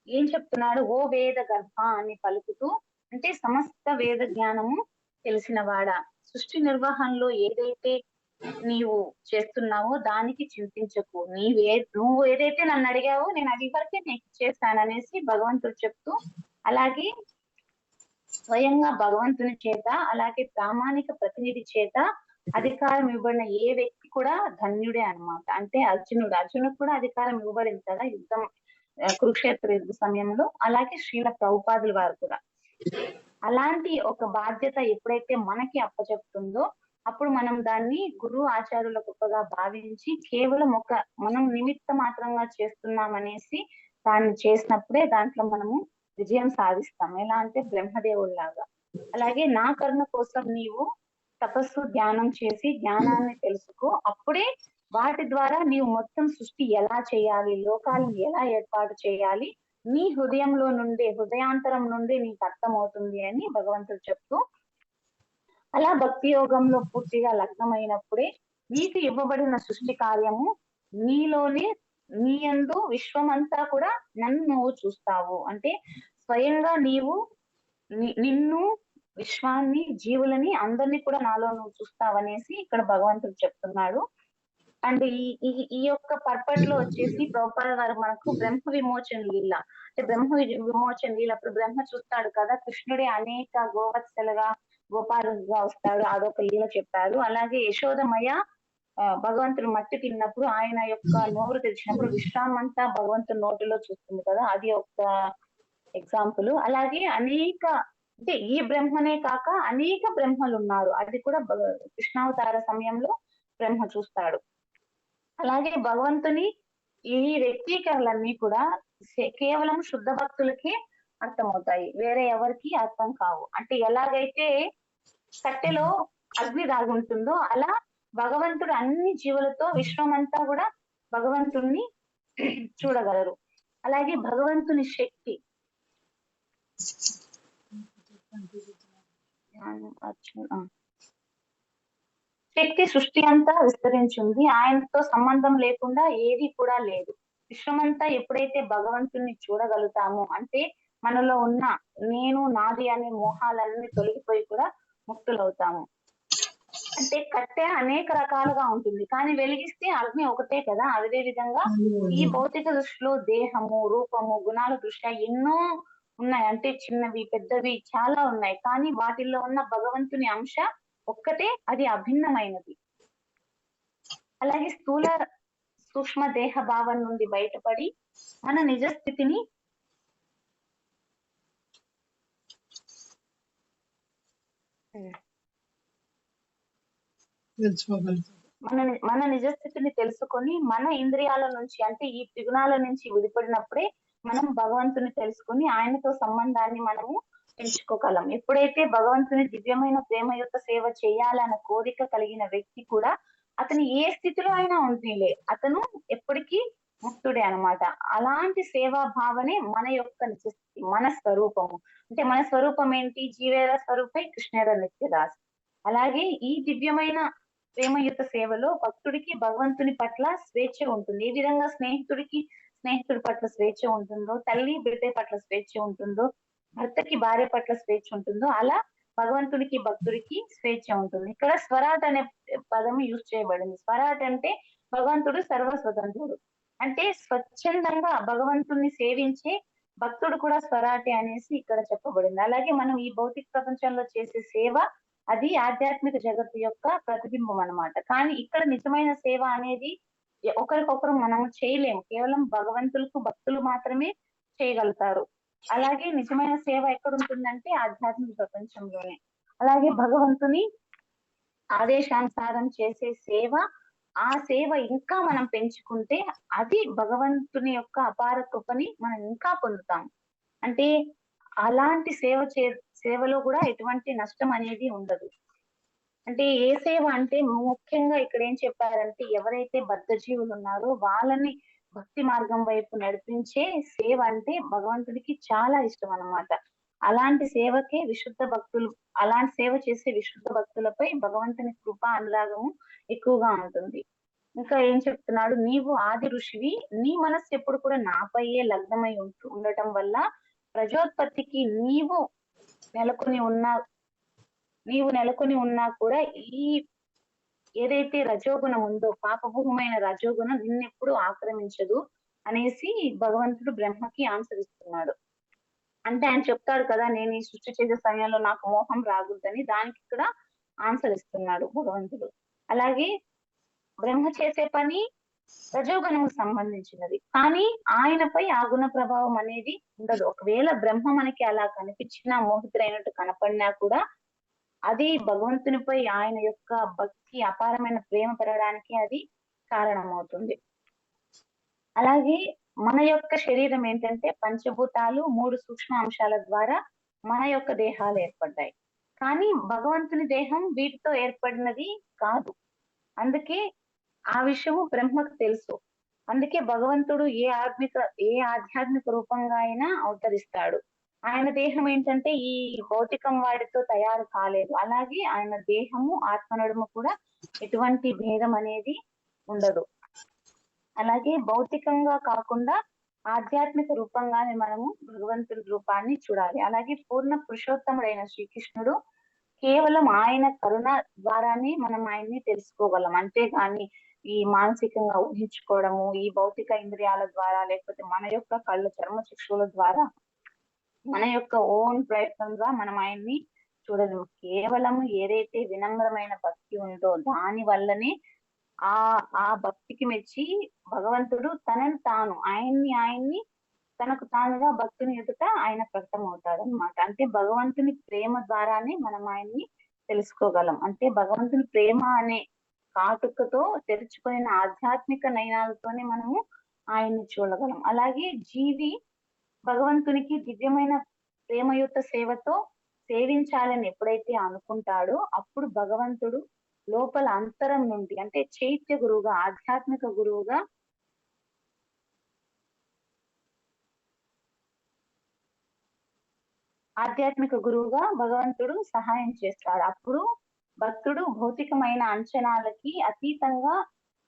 ఏం చెప్తున్నాడు, ఓ వేద గర్భ అని పలుకుతూ, అంటే సమస్త వేద జ్ఞానము తెలిసిన వాడా, సృష్టి నిర్వహణలో ఏదైతే నీవు చేస్తున్నావో దానికి చింతించకు, నువ్వు ఏదైతే నన్ను అడిగావో నేను అది వరకే నీకు చేస్తాననేసి భగవంతుడు చెప్తూ, అలాగే స్వయంగా భగవంతుని చేత అలాగే ప్రామాణిక ప్రతినిధి చేత అధికారం ఇవ్వబడిన ఏ వ్యక్తి కూడా ధన్యుడే అన్నమాట. అంటే అర్జునుడు కూడా అధికారం ఇవ్వబడింది కదా యుద్ధం, కురుక్షేత్ర యుద్ధ సమయంలో. అలాగే శ్రీల ప్రభుపాదుల వారు కూడా అలాంటి ఒక బాధ్యత ఎప్పుడైతే మనకి అప్పచెప్తుందో అప్పుడు మనం దాన్ని గురువు ఆచార్యుల గొప్పగా భావించి కేవలం మనం నిమిత్త మాత్రంగా చేస్తున్నామనేసి దాన్ని చేసినప్పుడే దాంట్లో మనము విజయం సాధిస్తాం. ఎలా అంటే బ్రహ్మదేవుడిలాగా. అలాగే నా కరుణ కోసం నీవు తపస్సు ధ్యానం చేసి జ్ఞానాన్ని తెలుసుకో, అప్పుడే వాటి ద్వారా నీవు మొత్తం సృష్టి ఎలా చేయాలి, లోకాలను ఎలా ఏర్పాటు చేయాలి నీ హృదయంలో నుండే, హృదయాంతరం నుండి నీకు అర్థమవుతుంది అని భగవంతుడు చెప్తూ, అలా భక్తి యోగంలో పూర్తిగా లగ్నమైనప్పుడే నీకు ఇవ్వబడిన సృష్టి కార్యము నీలోనే, నీ యందు విశ్వమంతా కూడా నన్ను నువ్వు చూస్తావు. అంటే స్వయంగా నీవు నిన్ను, విశ్వాన్ని, జీవులని అందరినీ కూడా నాలో నువ్వు చూస్తావనేసి ఇక్కడ భగవంతుడు చెప్తున్నాడు. అండ్ ఈ యొక్క పర్పస్ లో వచ్చేసి ప్రభుపాద గారు మనకు బ్రహ్మ విమోచన లీల, అంటే బ్రహ్మ విమోచన లీల అప్పుడు బ్రహ్మ చూస్తాడు కదా కృష్ణుడే అనేక గోవత్సలుగా గోపాలుగా వస్తాడు, అదొక లీల చెప్పారు. అలాగే యశోదమయ్య భగవంతుడు మట్టి తిన్నప్పుడు ఆయన యొక్క నోరు తెరిచినప్పుడు విశ్రామంతా భగవంతుడి నోటిలో చూస్తుంది కదా, అది ఒక ఎగ్జాంపుల్. అలాగే అనేక, అంటే ఈ బ్రహ్మనే కాక అనేక బ్రహ్మలు ఉన్నారు, అది కూడా కృష్ణావతార సమయంలో బ్రహ్మ చూస్తాడు. అలాగే భగవంతుని ఈ వ్యక్తీకరణలన్నీ కూడా కేవలం శుద్ధ భక్తులకే అర్థమవుతాయి, వేరే ఎవరికి అర్థం కావు. అంటే ఎలాగైతే కట్టెలో అగ్ని దాగుంటుందో అలా భగవంతుడు అన్ని జీవులతో విశ్వమంతా కూడా భగవంతుణ్ణి చూడగలరు. అలాగే భగవంతుని శక్తి శక్తి సృష్టి అంతా విస్తరించింది, ఆయనతో సంబంధం లేకుండా ఏది కూడా లేదు. విశ్వమంతా ఎప్పుడైతే భగవంతుణ్ణి చూడగలుగుతామో అంటే మనలో ఉన్న నేను నాది అనే మోహాలన్నీ తొలగిపోయి కూడా ముక్తులవుతాము. అంటే కట్టె అనేక రకాలుగా ఉంటుంది, కానీ వెలిగిస్తే అగ్ని ఒకటే కదా. అదే విధంగా ఈ భౌతిక దృష్టిలో దేహము, రూపము, గుణాల దృష్ట్యా ఎన్నో ఉన్నాయి, అంటే చిన్నవి పెద్దవి చాలా ఉన్నాయి, కానీ వాటిల్లో ఉన్న భగవంతుని అంశ ఒక్కటే, అది అభిన్నమైనది. అలాగే స్థూల సూక్ష్మ దేహ భావం నుండి బయటపడి మన నిజ స్థితిని మన నిజస్థితిని తెలుసుకొని మన ఇంద్రియాల నుంచి, అంటే ఈ త్రిగుణాల నుంచి విడిపడినప్పుడే మనం భగవంతుని తెలుసుకొని ఆయనతో సంబంధాన్ని మనము పెంచుకోగలం. ఎప్పుడైతే భగవంతుని దివ్యమైన ప్రేమ యొక్క సేవ చేయాలన్న కోరిక కలిగిన వ్యక్తి కూడా అతను ఏ స్థితిలో అయినా ఉంటుందిలే, అతను ఎప్పటికీ ముక్తుడే అనమాట. అలాంటి సేవా భావనే మన యొక్క నిజస్థితి, మన స్వరూపము. అంటే మన స్వరూపం ఏంటి? జీవేర స్వరూపై కృష్ణేర నిత్యదాస్. అలాగే ఈ దివ్యమైన ప్రేమయుత సేవలో భక్తుడికి భగవంతుని పట్ల స్వేచ్ఛ ఉంటుంది. ఏ విధంగా స్నేహితుడి పట్ల స్వేచ్ఛ ఉంటుందో, తల్లి బిడ్డ పట్ల స్వేచ్ఛ ఉంటుందో, భర్తకి భార్య పట్ల స్వేచ్ఛ ఉంటుందో, అలా భగవంతుడికి భక్తుడికి స్వేచ్ఛ ఉంటుంది. ఇక్కడ స్వరాట్ అనే పదం యూజ్ చేయబడింది. స్వరాట్ అంటే భగవంతుడు సర్వస్వతంత్రుడు, అంటే స్వచ్ఛందంగా భగవంతుణ్ణి సేవించే భక్తుడు కూడా స్వరాటే అనేసి ఇక్కడ చెప్పబడింది. అలాగే మనం ఈ భౌతిక ప్రపంచంలో చేసే సేవ అది ఆధ్యాత్మిక జగత్తు యొక్క ప్రతిబింబం అన్నమాట. కానీ ఇక్కడ నిజమైన సేవ అనేది ఒకరికొకరు మనం చేయలేము, కేవలం భగవంతులకు భక్తులు మాత్రమే చేయగలుగుతారు. అలాగే నిజమైన సేవ ఎక్కడ ఉంటుందంటే ఆధ్యాత్మిక ప్రపంచంలోనే. అలాగే భగవంతుని ఆదేశానుసారం చేసే సేవ, ఆ సేవ ఇంకా మనం పెంచుకుంటే అది భగవంతుని యొక్క అపార కృపని మనం ఇంకా పొందుతాం. అంటే అలాంటి సేవలో కూడా ఎటువంటి నష్టం అనేది ఉండదు. అంటే ఏ సేవ అంటే ముఖ్యంగా ఇక్కడ ఏం చెప్పారంటే ఎవరైతే బద్ధజీవులు ఉన్నారో వాళ్ళని భక్తి మార్గం వైపు నడిపించే సేవ అంటే భగవంతుడికి చాలా ఇష్టం అన్నమాట. అలాంటి సేవకే విశుద్ధ భక్తులు, అలాంటి సేవ చేసే విశుద్ధ భక్తులపై భగవంతుని కృప అనురాగము ఎక్కువగా ఉంటుంది. ఇంకా ఏం చెప్తున్నాడు? నీవు ఆది ఋషివి, నీ మనస్సు ఎప్పుడు కూడా నాపైయే లగ్నమై ఉండటం వల్ల ప్రజోత్పత్తికి నీవు నెలకొని ఉన్నా కూడా ఈ ఏదైతే రజోగుణం ఉందో, పాపభూమైన రజోగుణం నిన్నెప్పుడు ఆక్రమించదు అనేసి భగవంతుడు బ్రహ్మకి ఆన్సర్ ఇస్తున్నాడు. అంటే ఆయన చెప్తాడు కదా, నేను ఈ సృష్టి చేసే సమయంలో నాకు మోహం రాకూడదని, దానికి ఇక్కడ ఆన్సర్ ఇస్తున్నాడు భగవంతుడు. అలాగే బ్రహ్మ చేసే పని రజోగుణకు సంబంధించినది, కానీ ఆయనపై ఆ గుణ ప్రభావం అనేది ఉండదు. ఒకవేళ బ్రహ్మ మనకి అలా కనిపించినా, మోహితులైనట్టు కనపడినా కూడా అది భగవంతునిపై ఆయన యొక్క భక్తి, అపారమైన ప్రేమ పెరగడానికి అది కారణమవుతుంది. అలాగే మన యొక్క శరీరం ఏంటంటే పంచభూతాలు, 3 సూక్ష్మ అంశాల ద్వారా మన యొక్క దేహాలు ఏర్పడ్డాయి, కానీ భగవంతుని దేహం వీటితో ఏర్పడినది కాదు. అందుకే ఆ విషయము బ్రహ్మకు తెలుసు. అందుకే భగవంతుడు ఏ ఆధ్యాత్మిక రూపంగా అయినా అవతరిస్తాడు. ఆయన దేహం ఏంటంటే ఈ భౌతికం వాడితో తయారు కాలేదు. అలాగే ఆయన దేహము ఆత్మ నడుమ కూడా ఎటువంటి భేదం అనేది ఉండదు. అలాగే భౌతికంగా కాకుండా ఆధ్యాత్మిక రూపంగానే మనము భగవంతుడి రూపాన్ని చూడాలి. అలాగే పూర్ణ పురుషోత్తముడైన శ్రీకృష్ణుడు కేవలం ఆయన కరుణ ద్వారానే మనం ఆయన్ని తెలుసుకోగలం. అంతేగాని ఈ మానసికంగా ఊహించుకోవడము, ఈ భౌతిక ఇంద్రియాల ద్వారా, లేకపోతే మన యొక్క కళ్ళు చర్మ చక్షుల ద్వారా, మన యొక్క ఓన్ ప్రయత్నంగా మనం ఆయన్ని చూడలేము. కేవలము ఏదైతే వినమ్రమైన భక్తి ఉందో దాని వల్లనే ఆ ఆ భక్తికి మెచ్చి భగవంతుడు తనని తాను ఆయన్ని తనకు తానుగా భక్తుని ఎదుట ఆయన ప్రకటమవుతాడు అనమాట. అంటే భగవంతుని ప్రేమ ద్వారానే మనం ఆయన్ని తెలుసుకోగలం. అంటే భగవంతుని ప్రేమ అనే కాటుకతో తెరుచుకున్న ఆధ్యాత్మిక నయనాలతోనే మనము ఆయన్ని చూడగలం. అలాగే జీవి భగవంతునికి దివ్యమైన ప్రేమయుత సేవతో సేవించాలని ఎప్పుడైతే అనుకుంటాడో అప్పుడు భగవంతుడు లోపల అంతరం నుండి అంటే చైత్య గురువుగా ఆధ్యాత్మిక గురువుగా భగవంతుడు సహాయం చేస్తాడు. అప్పుడు భక్తుడు భౌతికమైన అంచనాలకి అతీతంగా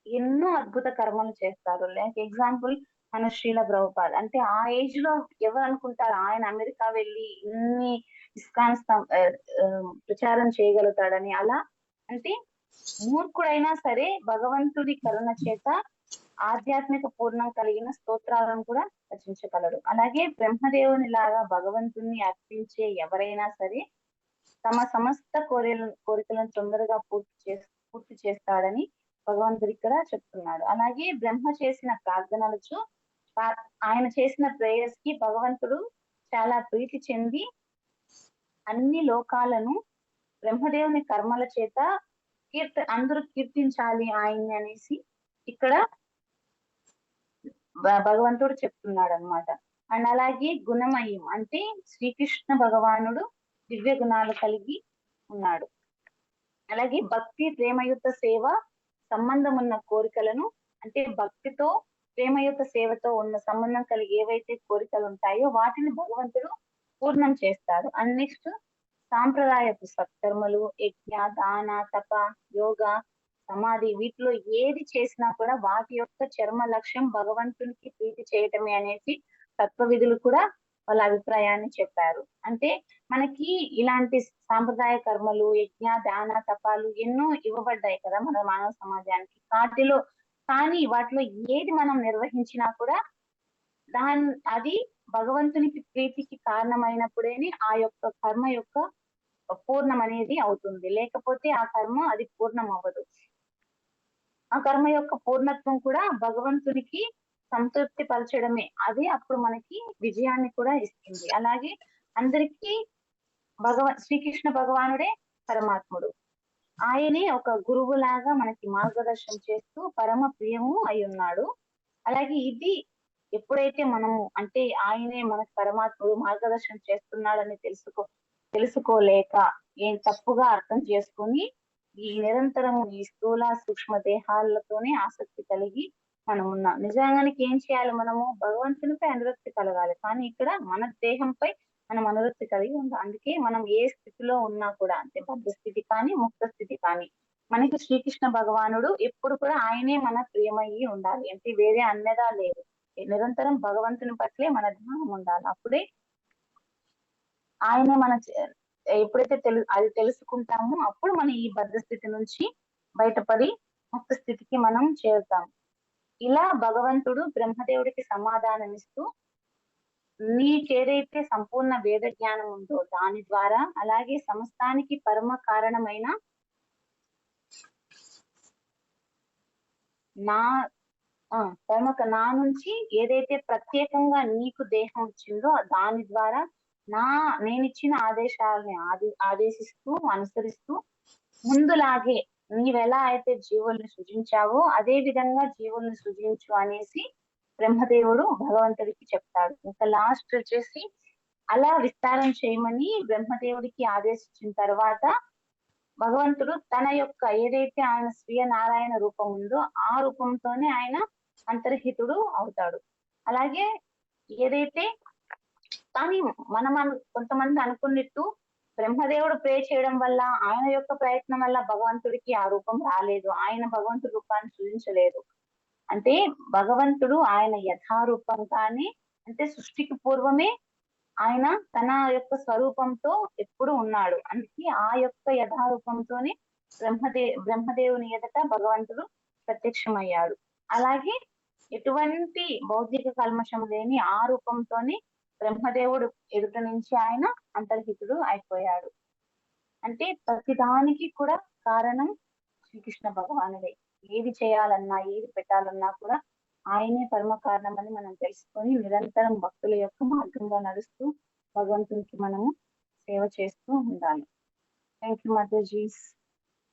ఎన్నో అద్భుత కర్మలు చేస్తారు. లైక్ ఎగ్జాంపుల్ మన శ్రీల ప్రభుపాద్ అంటే ఆ ఏజ్ లో ఎవరు అనుకుంటారు ఆయన అమెరికా వెళ్ళి ఇన్ని ఇస్కాన్ ప్రచారం చేయగలుగుతాడని. అలా అంటే మూర్ఖుడైనా సరే భగవంతుడి కరుణ చేత ఆధ్యాత్మిక పూర్ణం కలిగిన స్తోత్రాలను కూడా రచించగలడు. అలాగే బ్రహ్మదేవుని లాగా భగవంతుణ్ణి అర్పించే ఎవరైనా సరే తమ సమస్త కోరికలను తొందరగా పూర్తి చేస్తాడని భగవంతుడు ఇక్కడ చెప్తున్నాడు. అలాగే బ్రహ్మ చేసిన ప్రార్థనలకు ఆయన చేసిన ప్రేయర్స్ కి భగవంతుడు చాలా ప్రీతి చెంది అన్ని లోకాలను బ్రహ్మదేవుని కర్మల చేత అందరూ కీర్తించాలి ఆయన్ని అనేసి ఇక్కడ భగవంతుడు చెప్తున్నాడు అనమాట. అండ్ అలాగే గుణమయం అంటే శ్రీకృష్ణ భగవానుడు దివ్య గుణాలు కలిగి ఉన్నాడు. అలాగే భక్తి ప్రేమయుత సేవ సంబంధం ఉన్న కోరికలను అంటే భక్తితో ప్రేమయుత సేవతో ఉన్న సంబంధం కలిగి ఏవైతే కోరికలు ఉంటాయో వాటిని భగవంతుడు పూర్ణం చేస్తాడు. అండ్ నెక్స్ట్ సాంప్రదాయపు సత్కర్మలు యజ్ఞ దాన తప యోగ సమాధి వీటిలో ఏది చేసినా కూడా వాటి యొక్క చర్మ లక్ష్యం భగవంతునికి ప్రీతి చేయటమే అనేసి తత్వ విధులు కూడా వాళ్ళ అభిప్రాయాన్ని చెప్పారు. అంటే మనకి ఇలాంటి సాంప్రదాయ కర్మలు యజ్ఞ దాన తపాలు ఎన్నో ఇవ్వబడ్డాయి కదా మన మానవ సమాజానికి. వాటిలో ఏది మనం నిర్వహించినా కూడా అది భగవంతునికి ప్రీతికి కారణమైనప్పుడేనే ఆ యొక్క కర్మ యొక్క పూర్ణం అనేది అవుతుంది. లేకపోతే ఆ కర్మ అది పూర్ణం అవ్వదు. ఆ కర్మ యొక్క పూర్ణత్వం కూడా భగవంతునికి సంతృప్తి పరచడమే. అది అప్పుడు మనకి విజయాన్ని కూడా ఇస్తుంది. అలాగే అందరికీ శ్రీకృష్ణ భగవానుడే పరమాత్ముడు. ఆయనే ఒక గురువు లాగా మనకి మార్గదర్శనం చేస్తూ పరమ ప్రియము అయి ఉన్నాడు. అలాగే ఇది ఎప్పుడైతే మనము అంటే ఆయనే మనకు పరమాత్ముడు మార్గదర్శనం చేస్తున్నాడని తెలుసుకోలేక ఏం తప్పుగా అర్థం చేసుకుని ఈ నిరంతరము ఈ స్థూల సూక్ష్మ దేహాలతోనే ఆసక్తి కలిగి మనం ఉన్నాం. నిజంగానికి ఏం చేయాలి? మనము భగవంతునిపై అనురక్తి కలగాలి. కానీ ఇక్కడ మన దేహంపై మనం అనురక్తి కలిగి ఉండాలి. అందుకే మనం ఏ స్థితిలో ఉన్నా కూడా అంటే బద్ధ స్థితి కానీ ముక్త స్థితి కానీ మనకి శ్రీకృష్ణ భగవానుడు ఎప్పుడు కూడా ఆయనే మన ప్రియమయ్యి ఉండాలి. అంటే వేరే అన్నదా లేదు. నిరంతరం భగవంతుని పట్లే మన ధ్యానం ఉండాలి. అప్పుడే ఆయనే మన ఎప్పుడైతే అది తెలుసుకుంటామో అప్పుడు మనం ఈ బద్ధ స్థితి నుంచి బయటపడి ముక్త స్థితికి మనం చేరుతాం. ఇలా భగవంతుడు బ్రహ్మదేవుడికి సమాధానం ఇస్తూ నీకేదైతే సంపూర్ణ వేద జ్ఞానం ఉందో దాని ద్వారా అలాగే సమస్తానికి పరమ కారణమైన నా నుంచి ఏదైతే ప్రత్యేకంగా నీకు దేహం వచ్చిందో దాని ద్వారా నేనిచ్చిన ఆదేశాలని ఆదేశిస్తూ అనుసరిస్తూ ముందులాగే నీవెలా అయితే జీవుల్ని సృజించావో అదే విధంగా జీవుల్ని సృజించు అనేసి బ్రహ్మదేవుడు భగవంతుడికి చెప్తాడు. ఇంకా లాస్ట్ వచ్చేసి అలా విస్తారం చేయమని బ్రహ్మదేవుడికి ఆదేశించిన తర్వాత భగవంతుడు తన యొక్క ఏదైతే ఆయన స్వీయ నారాయణ రూపం ఉందో ఆ రూపంతోనే ఆయన అంతర్హితుడు అవుతాడు. అలాగే ఏదైతే కానీ కొంతమంది అనుకున్నట్టు బ్రహ్మదేవుడు ప్రే చేయడం వల్ల ఆయన యొక్క ప్రయత్నం వల్ల భగవంతుడికి ఆ రూపం రాలేదు, ఆయన భగవంతుడి రూపాన్ని సృజించలేదు. అంటే భగవంతుడు ఆయన యథారూపంగానే అంటే సృష్టికి పూర్వమే ఆయన తన యొక్క స్వరూపంతో ఎప్పుడు ఉన్నాడు. అందుకే ఆ యొక్క యథారూపంతోనే బ్రహ్మదేవుని ఎదుట భగవంతుడు ప్రత్యక్షమయ్యాడు. అలాగే ఎటువంటి బౌద్ధిక కల్మషం లేని ఆ రూపంతోనే బ్రహ్మదేవుడు ఎదుట నుంచి ఆయన అంతర్హితుడు అయిపోయాడు. అంటే ప్రతిదానికి కూడా కారణం శ్రీకృష్ణ భగవానుడే. ఏది చేయాలన్నా, ఏది పెట్టాలన్నా కూడా ఆయనే పరమ కారణం అని మనం తెలుసుకొని నిరంతరం భక్తుల యొక్క మార్గంలో నడుస్తూ భగవంతునికి మనము సేవ చేస్తూ ఉండాలి. Thank you Mataji.